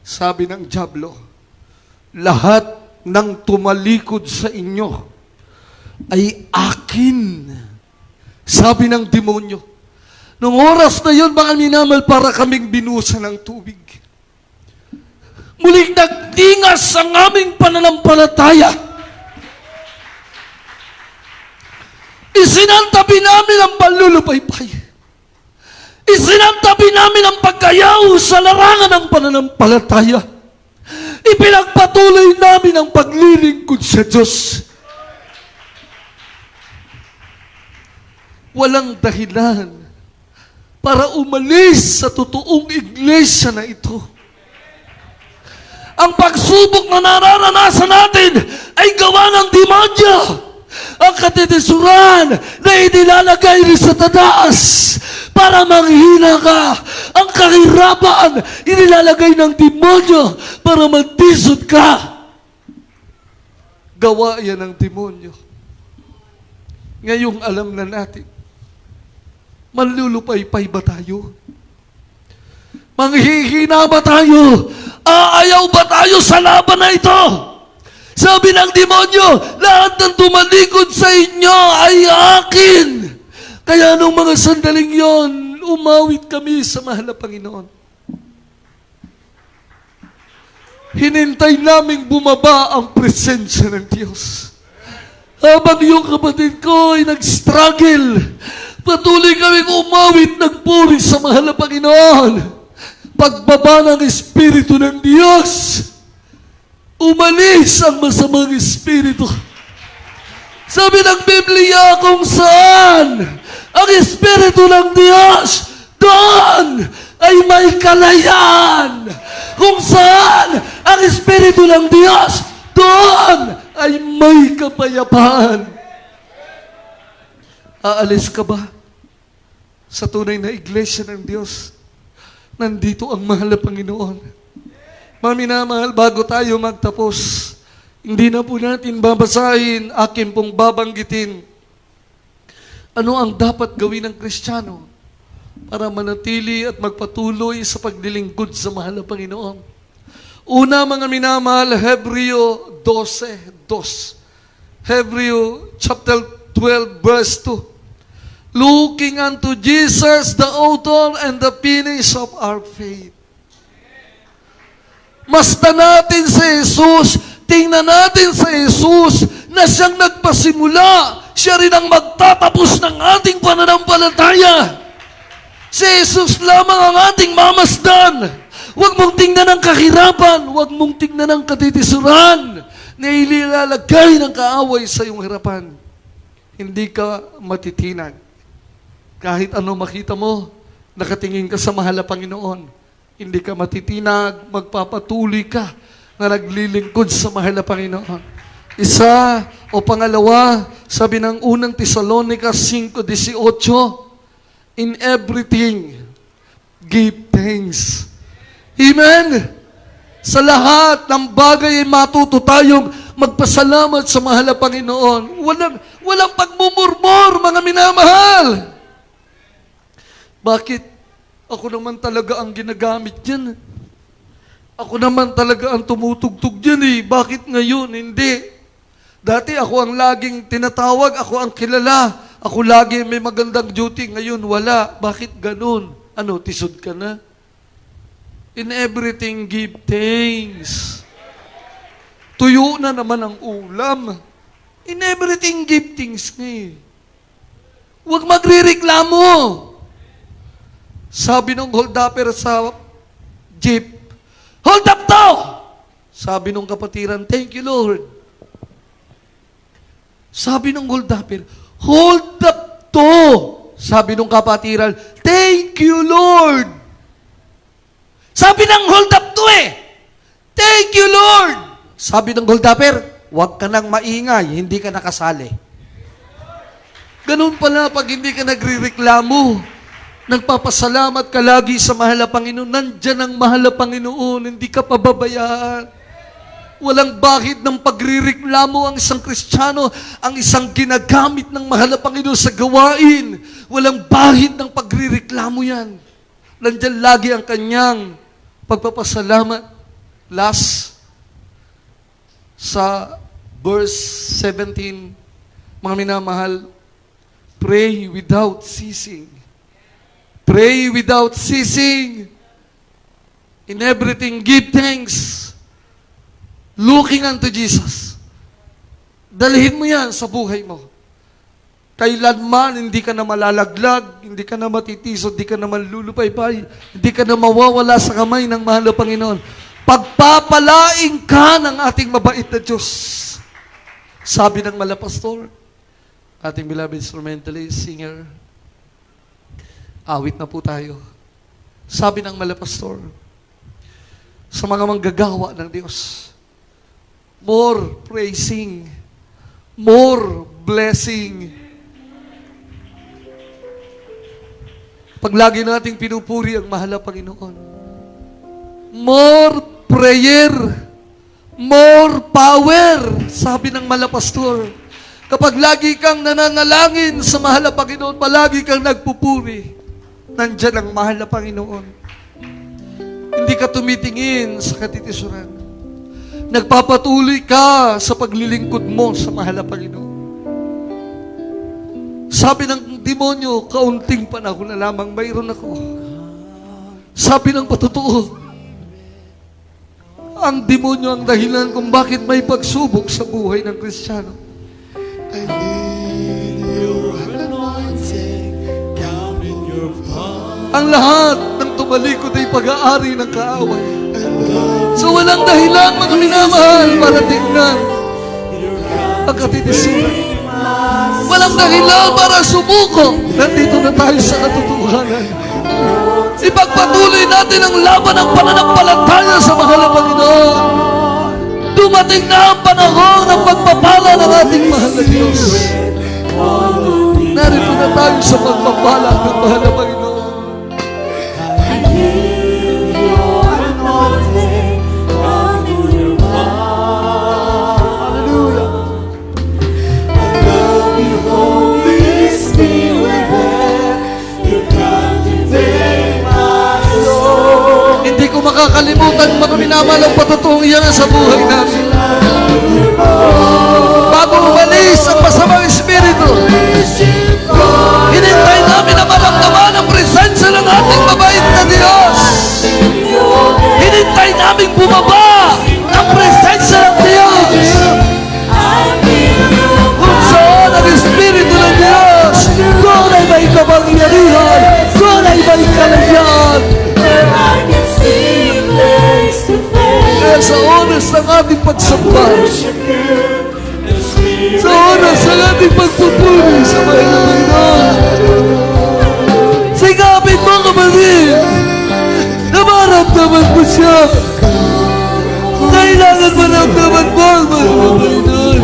Sabi ng Diablo, lahat ng tumalikod sa inyo ay akin. Sabi ng demonyo, nung oras na yun, baka minamal para kaming binusa ng tubig. Muling nagtingas ang aming pananampalataya. Isinantabi namin ang panlulupaypay. Isinantabi namin ang pagkayaw sa larangan ng pananampalataya. Ipinagpatuloy namin ang paglilingkod sa Diyos. Walang dahilan para umalis sa totoong iglesia na ito. Ang pagsubok na nararanasan natin ay gawa ng demonyo. Ang katitisuran na inilalagay ni Satanas para manghina ka. Ang kahirapan inilalagay ng demonyo para magtisod ka. Gawa yan ng demonyo. Ngayong alam na natin, manlulupaypay ba tayo? Manghihina ba tayo? Aayaw ba tayo sa laban na ito? Sabi ng demonyo, lahat ng tumalikod sa inyo ay akin. Kaya nung mga sandaling yon, umawit kami sa mahal na Panginoon. Hinintay naming bumaba ang presensya ng Diyos. Habang yung kapatid ko ay nag-struggle, patuloy kaming umawit, nagpuri sa mahal na Panginoon. Pagbaba ng Espiritu ng Diyos, umalis ang masamang espiritu. Sabi ng Biblia, kung saan ang Espiritu ng Diyos, doon ay may kalayaan. Kung saan ang Espiritu ng Diyos, doon ay may kapayapaan. Aalis ka ba sa tunay na iglesia ng Diyos? Nandito ang mahal na Panginoon. Mga minamahal, bago tayo magtapos, hindi na po natin babasahin, akin pong babanggitin ano ang dapat gawin ng Kristiyano para manatili at magpatuloy sa paglilingkod sa mahal na Panginoon. Una, mga minamahal, Hebreo 12:2. Hebreo chapter 12, verse 2. Looking unto Jesus, the author and the finisher of our faith. Masdan natin sa Jesus, tingnan natin sa Jesus na siyang nagpasimula. Siya rin ang magtatapos ng ating pananampalataya. Si Jesus lamang ang ating mamasdan. Huwag mong tingnan ang kahirapan, huwag mong tingnan ang katitisuran na ililalagay ng kaaway sa iyong harapan. Hindi ka matitinag. Kahit ano makita mo, nakatingin ka sa mahal na Panginoon. Hindi ka matitinag, magpapatuloy ka na naglilingkod sa mahal na Panginoon. Isa o pangalawa, sabi ng unang Tesalonica 5:18, in everything, give thanks. Amen? Sa lahat ng bagay ay matuto tayong magpasalamat sa mahal na Panginoon. Walang pagmumurmur, mga minamahal. Bakit? Ako naman talaga ang ginagamit yan. Ako naman talaga ang tumutugtog yan eh. Bakit ngayon? Hindi. Dati ako ang laging tinatawag, ako ang kilala. Ako lagi may magandang duty. Ngayon wala. Bakit ganun? Ano, tisod ka na? In everything, give thanks. Tuyo na naman ang ulam. In everything, give thanks nga eh. Huwag magrireklamo. Sabi nung hold-upper sa jeep, hold up to! Sabi nung kapatiran, thank you, Lord. Sabi nung hold-upper, hold up to! Sabi nung kapatiran, thank you, Lord. Sabi ng hold up to thank you, Lord. Sabi ng hold-upper, huwag ka nang maingay, hindi ka nakasali. Ganun pala pag hindi ka nagrireklamo. Nagpapasalamat ka lagi sa mahal na Panginoon. Nandyan ang mahal na Panginoon. Hindi ka pababayaan. Walang bahid ng pagrireklamo ang isang Kristiyano, ang isang ginagamit ng mahal na Panginoon sa gawain. Walang bahid ng pagrireklamo yan. Nandyan lagi ang kanyang pagpapasalamat. Last, sa verse 17, mga minamahal, pray without ceasing. Pray without ceasing. In everything, give thanks. Looking unto Jesus. Dalhin mo yan sa buhay mo. Kailanman, hindi ka na malalaglag, hindi ka na matitisod, hindi ka na malulupaypay, hindi ka na mawawala sa kamay ng mahal na Panginoon. Pagpapalaing ka ng ating mabait na Diyos. Sabi ng malapastor, ating beloved instrumentalist, singer, awit na po tayo. Sabi ng malapastor, sa mga manggagawa ng Diyos, more praising, more blessing. Pag lagi nating pinupuri ang mahal na Panginoon, more prayer, more power, sabi ng malapastor. Kapag lagi kang nananalangin sa mahal na Panginoon, palagi kang nagpupuri, nandyan ang mahal na Panginoon. Hindi ka tumitingin sa katitisuran. Nagpapatuloy ka sa paglilingkod mo sa mahal na Panginoon. Sabi ng demonyo, kaunting panahon na lamang mayroon ako. Sabi ng patotoo, ang demonyo ang dahilan kung bakit may pagsubok sa buhay ng Kristiyano. I need your anointing, come in your power. Ang lahat ng tumalikod ay pag-aari ng kaaway. So walang dahilan, mga minamahal, para tingnan ang katitisuran. Walang dahilan para sumuko. Nandito na tayo sa katotohanan. Ipagpatuloy natin ang laban ng pananampalataya sa mahal na Panginoon. Dumating na ang panahon ng pagpapala ng ating mahal na Diyos. Narito na tayo sa pagpapala ng mahal na Panginoon. Hindi ko makakalimutan mga minamahal ang patutuong iyan sa buhay namin. Bago umalis ang masamang espiritu, hinintay namin na maramdaman ang presensya ng ating mabait na Diyos. Hinintay namin bumaba ang presensya ng Diyos. Kung saan ang espiritu ng Diyos, doon ay may kapangyarihan, doon ay may kalayaan. Kaya sa oras ng ating pagsamba, sa oras ng ating pagpupuri sa mahal na Panginoon, sigapin mo kapatid na maramdaman mo siya. Kailangan maramdaman mo ang mahal na Panginoon.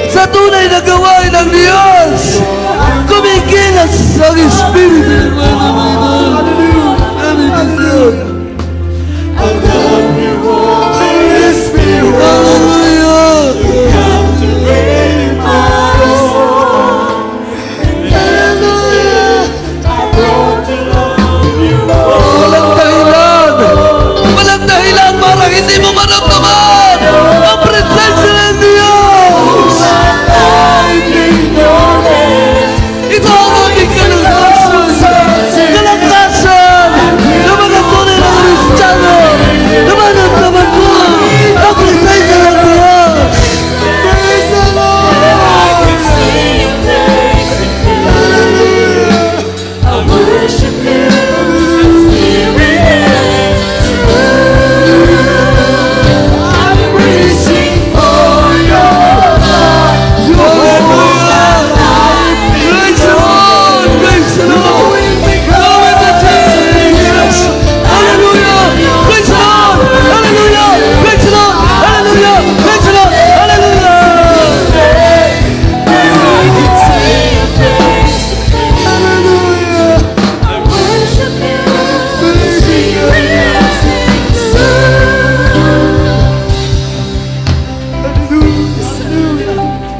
Sa tunay na gawain ng Diyos, kumikilos ang Espiritu ng mahal na Panginoon. Hallelujah. Walang dahilan para hindi mo maramdaman ang presensya ng Diyos. Ito ang ating kalakasan na mga tunay na Kristiyano na maramdaman mo ang presensya ng Diyos. Praise the Lord! I worship you.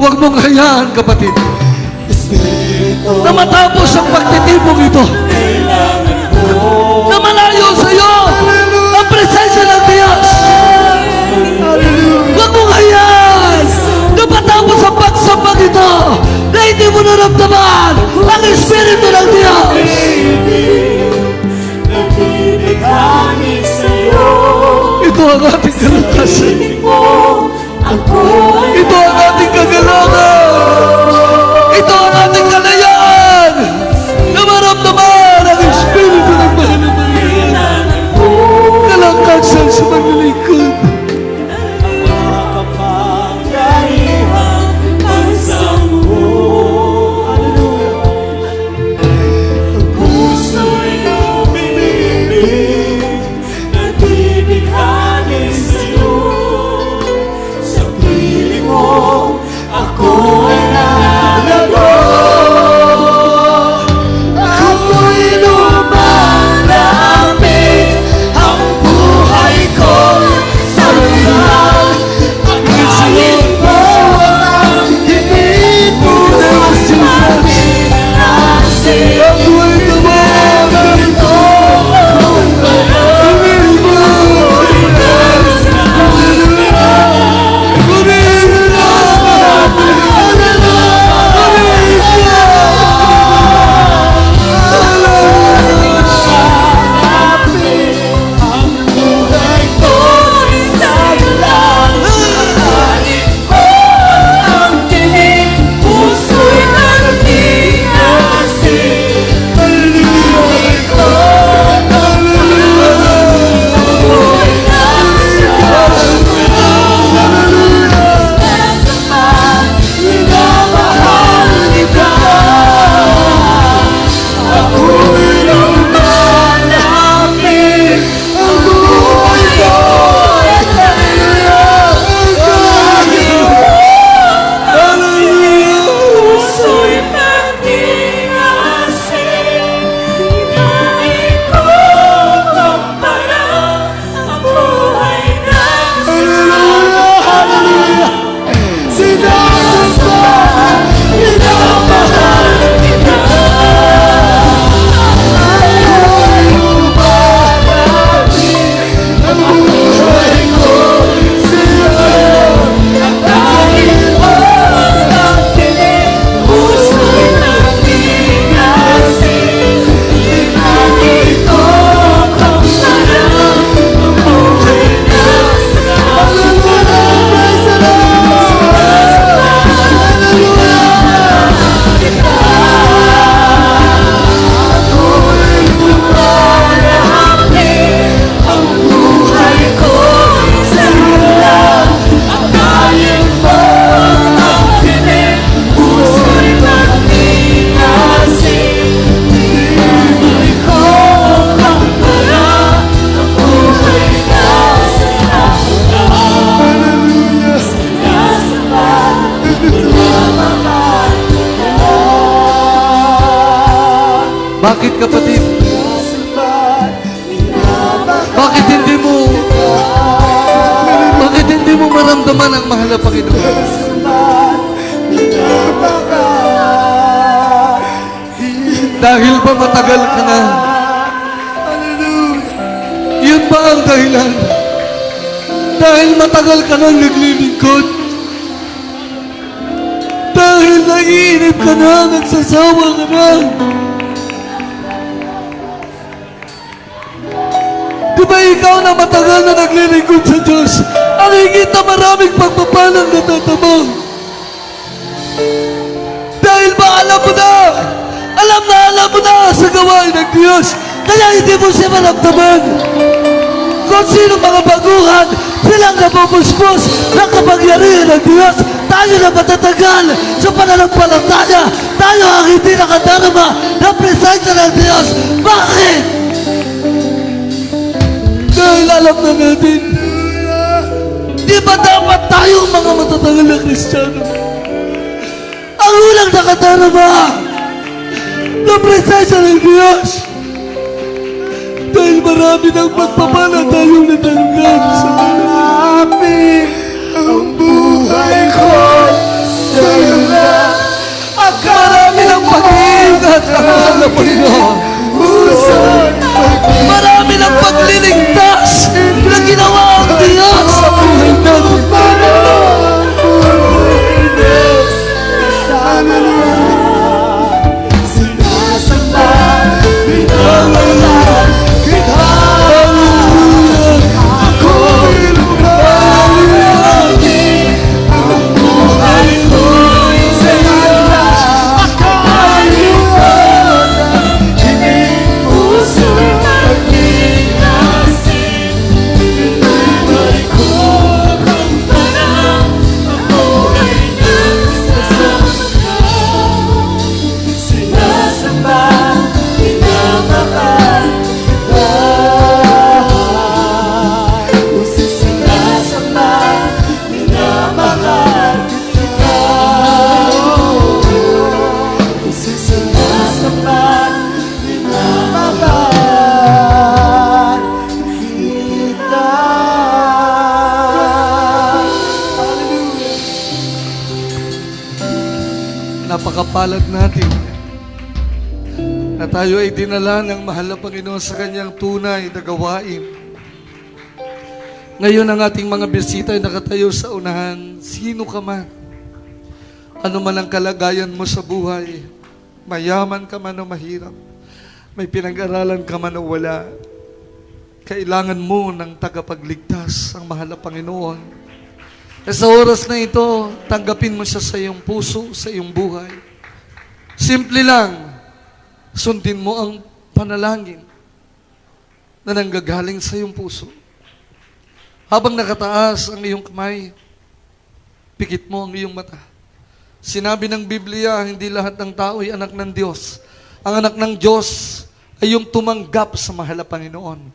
Huwag mong hayaan, kapatid, na matapos ang pagtitipong ito, na malayo sa iyo ang presensya ng Diyos. Huwag mong hayaan na matapos ang pagsambang ito, na hindi mo naramdaman ang Espiritu ng Diyos. Ito ang ating kalakasan. Ito ang ating kagalangan. Ito ang ating kalayaan na maramdaman ang Espiritu ng mahal na Panginoon. Bakit kapatid? Bakit hindi mo maramdaman ang mahal na Panginoon? Dahil ba matagal ka na? Yun ba ang dahilan? Dahil matagal ka nang naglilingkod? Dahil naiinip ka na, nagsasawa ka na? Di ba ikaw na matagal na naglilingkod sa Diyos, ang higit na maraming pagpapalang natatabang? Dahil ba alam mo na sa gawain ng Diyos, kaya hindi mo siya maramdaman? Kung sino mga baguhan, silang napupuspos ng kapangyarihan ng Diyos, tayo na matatagal sa pananampalataya, tayo ang hindi nakadarama ng presensya ng Diyos. Bakit? Dahil alam na natin, di ba dapat tayong mga matatagal na Kristiyano ang ulang nakadarama ng presensya ng Diyos? Dahil marami ng pagpapala tayong natanggap sa malapit ang buhay ko sa iyo na. At marami ng pag-iingat ang mahal na Panginoon. Marami ng pagliligtas na ginawa ang Diyos sa buhay natin. Napakapalad natin na tayo ay dinala ng mahal na Panginoon sa kanyang tunay na gawain. Ngayon ang ating mga bisita ay nakatayo sa unahan. Sino ka man, ano man ang kalagayan mo sa buhay, mayaman ka man o mahirap, may pinag-aralan ka man o wala, kailangan mo ng tagapagligtas, ang mahal na Panginoon. E sa oras na ito, tanggapin mo siya sa iyong puso, sa iyong buhay. Simple lang, sundin mo ang panalangin na nanggagaling sa iyong puso. Habang nakataas ang iyong kamay, pikit mo ang iyong mata. Sinabi ng Biblia, hindi lahat ng tao ay anak ng Diyos. Ang anak ng Diyos ay yung tumanggap sa mahal na Panginoon.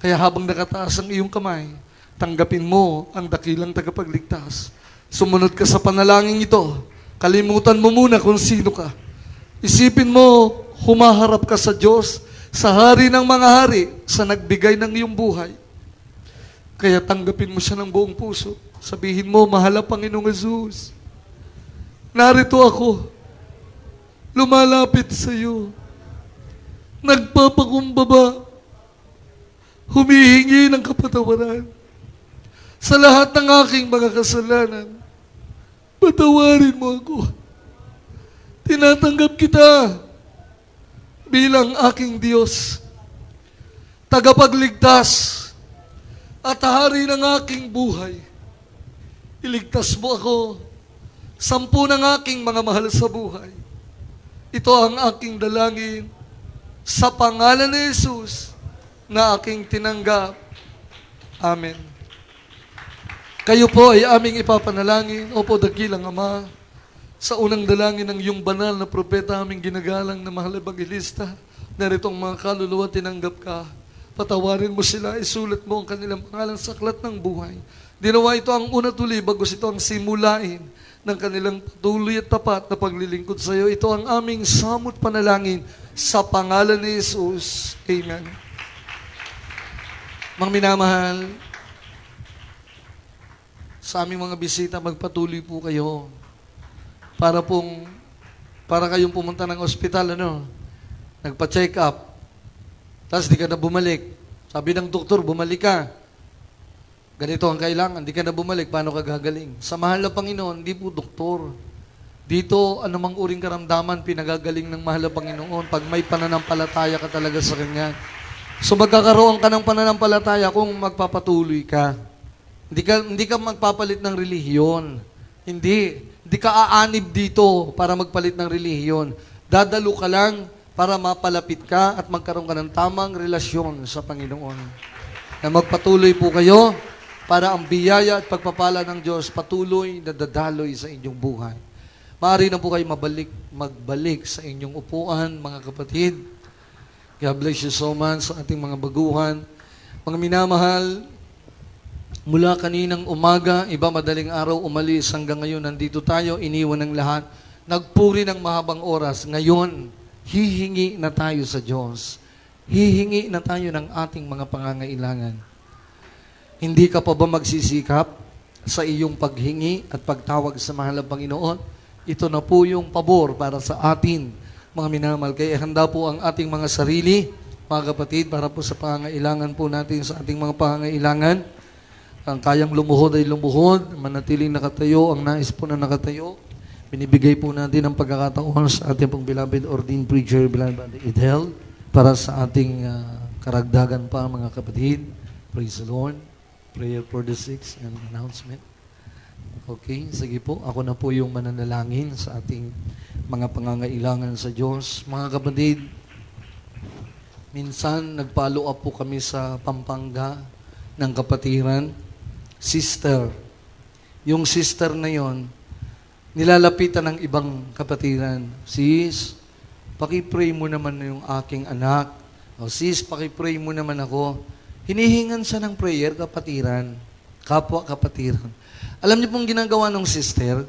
Kaya habang nakataas ang iyong kamay, tanggapin mo ang dakilang tagapagligtas. Sumunod ka sa panalangin ito. Kalimutan mo muna kung sino ka. Isipin mo, humaharap ka sa Diyos, sa hari ng mga hari, sa nagbigay ng iyong buhay. Kaya tanggapin mo siya ng buong puso. Sabihin mo, mahal na Panginoong Jesus, narito ako, lumalapit sa iyo, nagpapakumbaba, humihingi ng kapatawaran sa lahat ng aking mga kasalanan. Patawarin mo ako. Tinatanggap kita bilang aking Diyos, tagapagligtas at hari ng aking buhay. Iligtas mo ako, 10 ng aking mga mahal sa buhay. Ito ang aking dalangin sa pangalan ni Jesus na aking tinanggap. Amen. Kayo po ay aming ipapanalangin. Opo, dakilang Ama, sa unang dalangin ng iyong banal na propeta, aming ginagalang na mahal evangelista, naritong mga kaluluwa, tinanggap ka. Patawarin mo sila, isulat mo ang kanilang pangalan sa aklat ng buhay. Dinawa ito ang una tuloy, bagos ito ang simulain ng kanilang patuloy at tapat na paglilingkod sa iyo. Ito ang aming samot panalangin Sa pangalan ni Jesus. Amen. Mga minamahal, sa aming mga bisita, magpatuloy po kayo para kayong pumunta ng ospital, nagpa-check up, tapos di ka na bumalik. Sabi ng doktor, bumalik ka. Ganito ang kailangan, di ka na bumalik, paano ka gagaling? Sa mahal na Panginoon, hindi po doktor. Dito, anumang uring karamdaman, pinagagaling ng mahal na Panginoon pag may pananampalataya ka talaga sa Kanya. So magkakaroon ka ng pananampalataya kung magpapatuloy ka. Hindi ka magpapalit ng relihiyon. Hindi ka aanib dito para magpalit ng relihiyon. Dadalo ka lang para mapalapit ka at magkaroon ka ng tamang relasyon sa Panginoon. Na magpatuloy po kayo para ang biyaya at pagpapala ng Diyos patuloy na dadaloy sa inyong buhay. Maaari na po kayo magbalik sa inyong upuan, mga kapatid. God bless you so much sa ating mga baguhan. Mga minamahal, mula kaninang umaga, iba madaling araw umalis, hanggang ngayon nandito tayo, iniwan ng lahat. Nagpuri ng mahabang oras. Ngayon, hihingi na tayo sa Diyos. Hihingi na tayo ng ating mga pangangailangan. Hindi ka pa ba magsisikap sa iyong paghingi at pagtawag sa mahal na Panginoon? Ito na po yung pabor para sa atin, mga minamahal. Kaya handa po ang ating mga sarili, mga kapatid, para po sa pangangailangan po natin sa ating mga pangangailangan. Ang kayang lumuhod ay lumuhod, manatiling nakatayo, ang nais po na nakatayo. Binibigay po natin ang pagkakataon sa ating pong beloved ordained preacher, beloved Idel, para sa ating karagdagan pa, mga kapatid. Praise the Lord. Prayer for the sick and announcement. Okay, sige po. Ako na po yung mananalangin sa ating mga pangangailangan sa Diyos. Mga kapatid, minsan nag-follow up po kami sa Pampanga ng kapatiran. Sister. Yung sister na yon, nilalapitan ng ibang kapatiran. Sis, pakipray mo naman yung aking anak. O sis, pakipray mo naman ako. Hinihingan siya ng prayer, kapatiran. Kapwa kapatiran. Alam niyo pong ginagawa ng sister?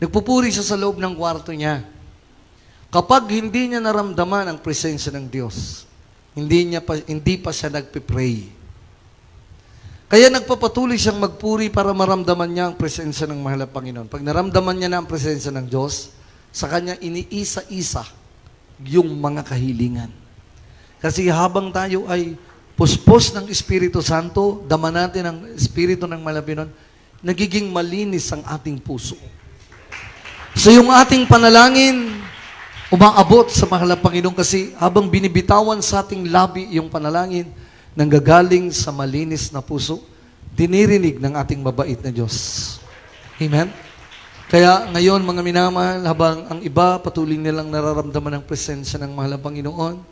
Nagpupuri siya sa loob ng kwarto niya. Kapag hindi niya naramdaman ang presensya ng Diyos, hindi pa siya nagpipray. Kaya nagpapatuloy siyang magpuri para maramdaman niya ang presensya ng mahal na Panginoon. Pag naramdaman niya na ang presensya ng Diyos, sa kanya iniisa-isa yung mga kahilingan. Kasi habang tayo ay puspos ng Espiritu Santo, dama natin ang Espiritu ng mahal na Panginoon, nagiging malinis ang ating puso. So yung ating panalangin, umaabot sa mahal na Panginoon kasi habang binibitawan sa ating labi yung panalangin, nanggagaling sa malinis na puso, dinirinig ng ating mabait na Diyos. Amen? Kaya ngayon, mga minamahal, habang ang iba patuloy nilang nararamdaman ang presensya ng mahal na Panginoon,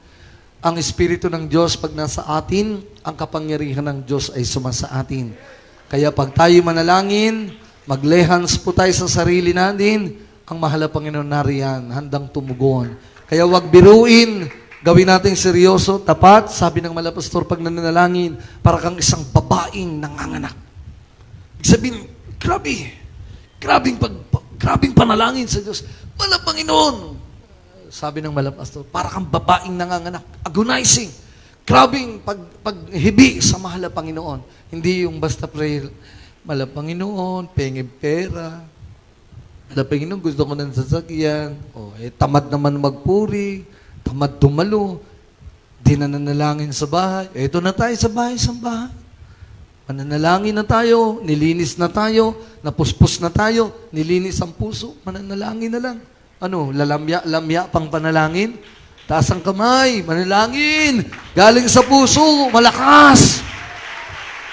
ang Espiritu ng Diyos pag nasa atin, ang kapangyarihan ng Diyos ay sumasa atin. Kaya pag tayo manalangin, maglehans po tayo sa sarili natin, ang mahal na Panginoon nariyan, handang tumugon. Kaya wag biruin, gawin natin seryoso, tapat, sabi ng mahal na pastor, pag nananalangin, para kang isang babaeng nanganganak. Ibig sabihin, grabing panalangin sa Diyos. Mahal na Panginoon, sabi ng mahal na pastor, para kang babaeng nanganganak, agonizing, grabing paghibi sa mahal na Panginoon. Hindi yung basta prayer, mahal na Panginoon, pengi pera, mahal na Panginoon, gusto ko ng sasakyan, tamad naman magpuri, tamad tumalo, di na nanalangin sa bahay, eto na tayo sa bahay. Mananalangin na tayo, nilinis na tayo, napuspos na tayo, nilinis ang puso, mananalangin na lang. Lamya pang panalangin? Taas ang kamay, manalangin, galing sa puso, malakas.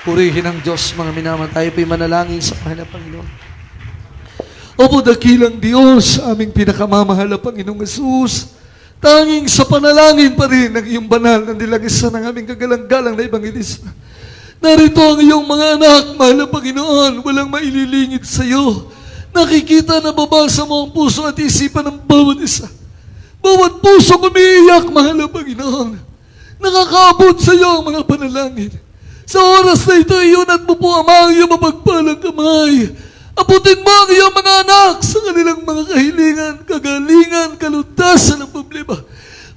Purihin ang Diyos, mga minamahal, tayo po'y manalangin sa mahal na Panginoon. Opo, dakilang Diyos, aming pinakamamahal na Panginoong Jesus, tanging sa panalangin pa rin ang iyong banal na nilagisa ng aming kagalang-galang na Ebanghelista. Narito ang iyong mga anak, mahal na Panginoon, walang maililingit sa iyo. Nakikita na babasa mo ang puso at isipan ng bawat isa. Bawat puso umiiyak, mahal na Panginoon. Nakakaabot sa iyo ang mga panalangin. Sa oras na ito, iyunat mo po, Ama, ang iyong mapagpalang kamay. Abutin mo ang iyong mga anak sa kanilang mga kahilingan, kagalingan, kalutasan ng problema.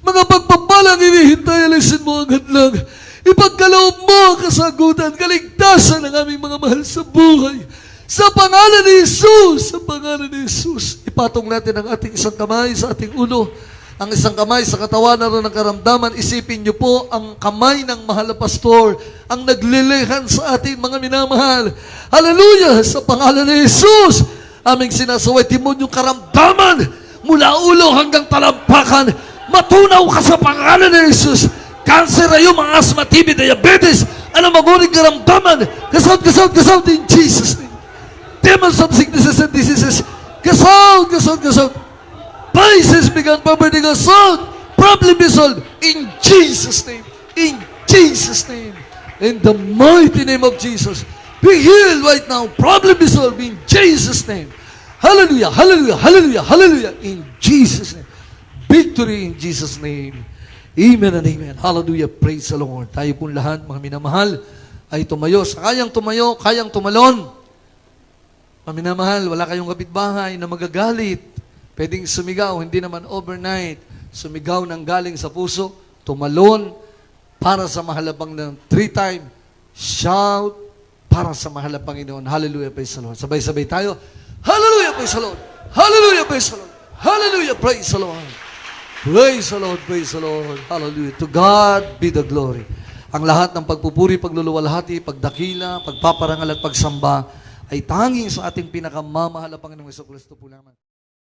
Mga pagpapalang hinihintay, alisin mo agad lang. Ipagkaloob mo ang kasagutan, kaligtasan ng aming mga mahal sa buhay. Sa pangalan ni Jesus, sa pangalan ni Jesus. Ipatong natin ang ating isang kamay sa ating ulo. Ang isang kamay sa katawan na rin ng karamdaman. Isipin niyo po ang kamay ng mahal na pastor, ang naglilihan sa ating mga minamahal. Hallelujah! Sa pangalan ni Jesus, aming sinasaway, timon yung karamdaman mula ulo hanggang talampakan. Matunaw ka sa pangalan ni Jesus. Cancer ayo, mga asthma, TB, diabetes, anong maguling karamdaman, kasout in Jesus' name. Demons of sicknesses and diseases, kasout. Vices began poverty, kasout. Problem be solved in Jesus' name. In Jesus' name. In the mighty name of Jesus. Be healed right now. Problem be solved in Jesus' name. Hallelujah, hallelujah, hallelujah, hallelujah. In Jesus' name. Victory in Jesus' name. Amen and amen. Hallelujah. Praise the Lord. Tayo pong lahat, mga minamahal, ay tumayo. Sa kayang tumayo, kayang tumalon. Mga minamahal, wala kayong kapitbahay na magagalit. Pwedeng sumigaw, hindi naman overnight. Sumigaw ng galing sa puso, tumalon para sa mahalapang ng 3-time. Shout para sa mahal na Panginoon. Hallelujah. Praise the Lord. Sabay-sabay tayo. Hallelujah. Praise the Lord. Hallelujah. Praise the Lord. Hallelujah. Praise the Lord. Praise the Lord, praise the Lord. Hallelujah. To God be the glory. Ang lahat ng pagpupuri, pagluluwalhati, pagdakila, pagpaparangal at pagsamba ay tanging sa ating pinakamamahal na Panginoong Hesus Kristo po lamang.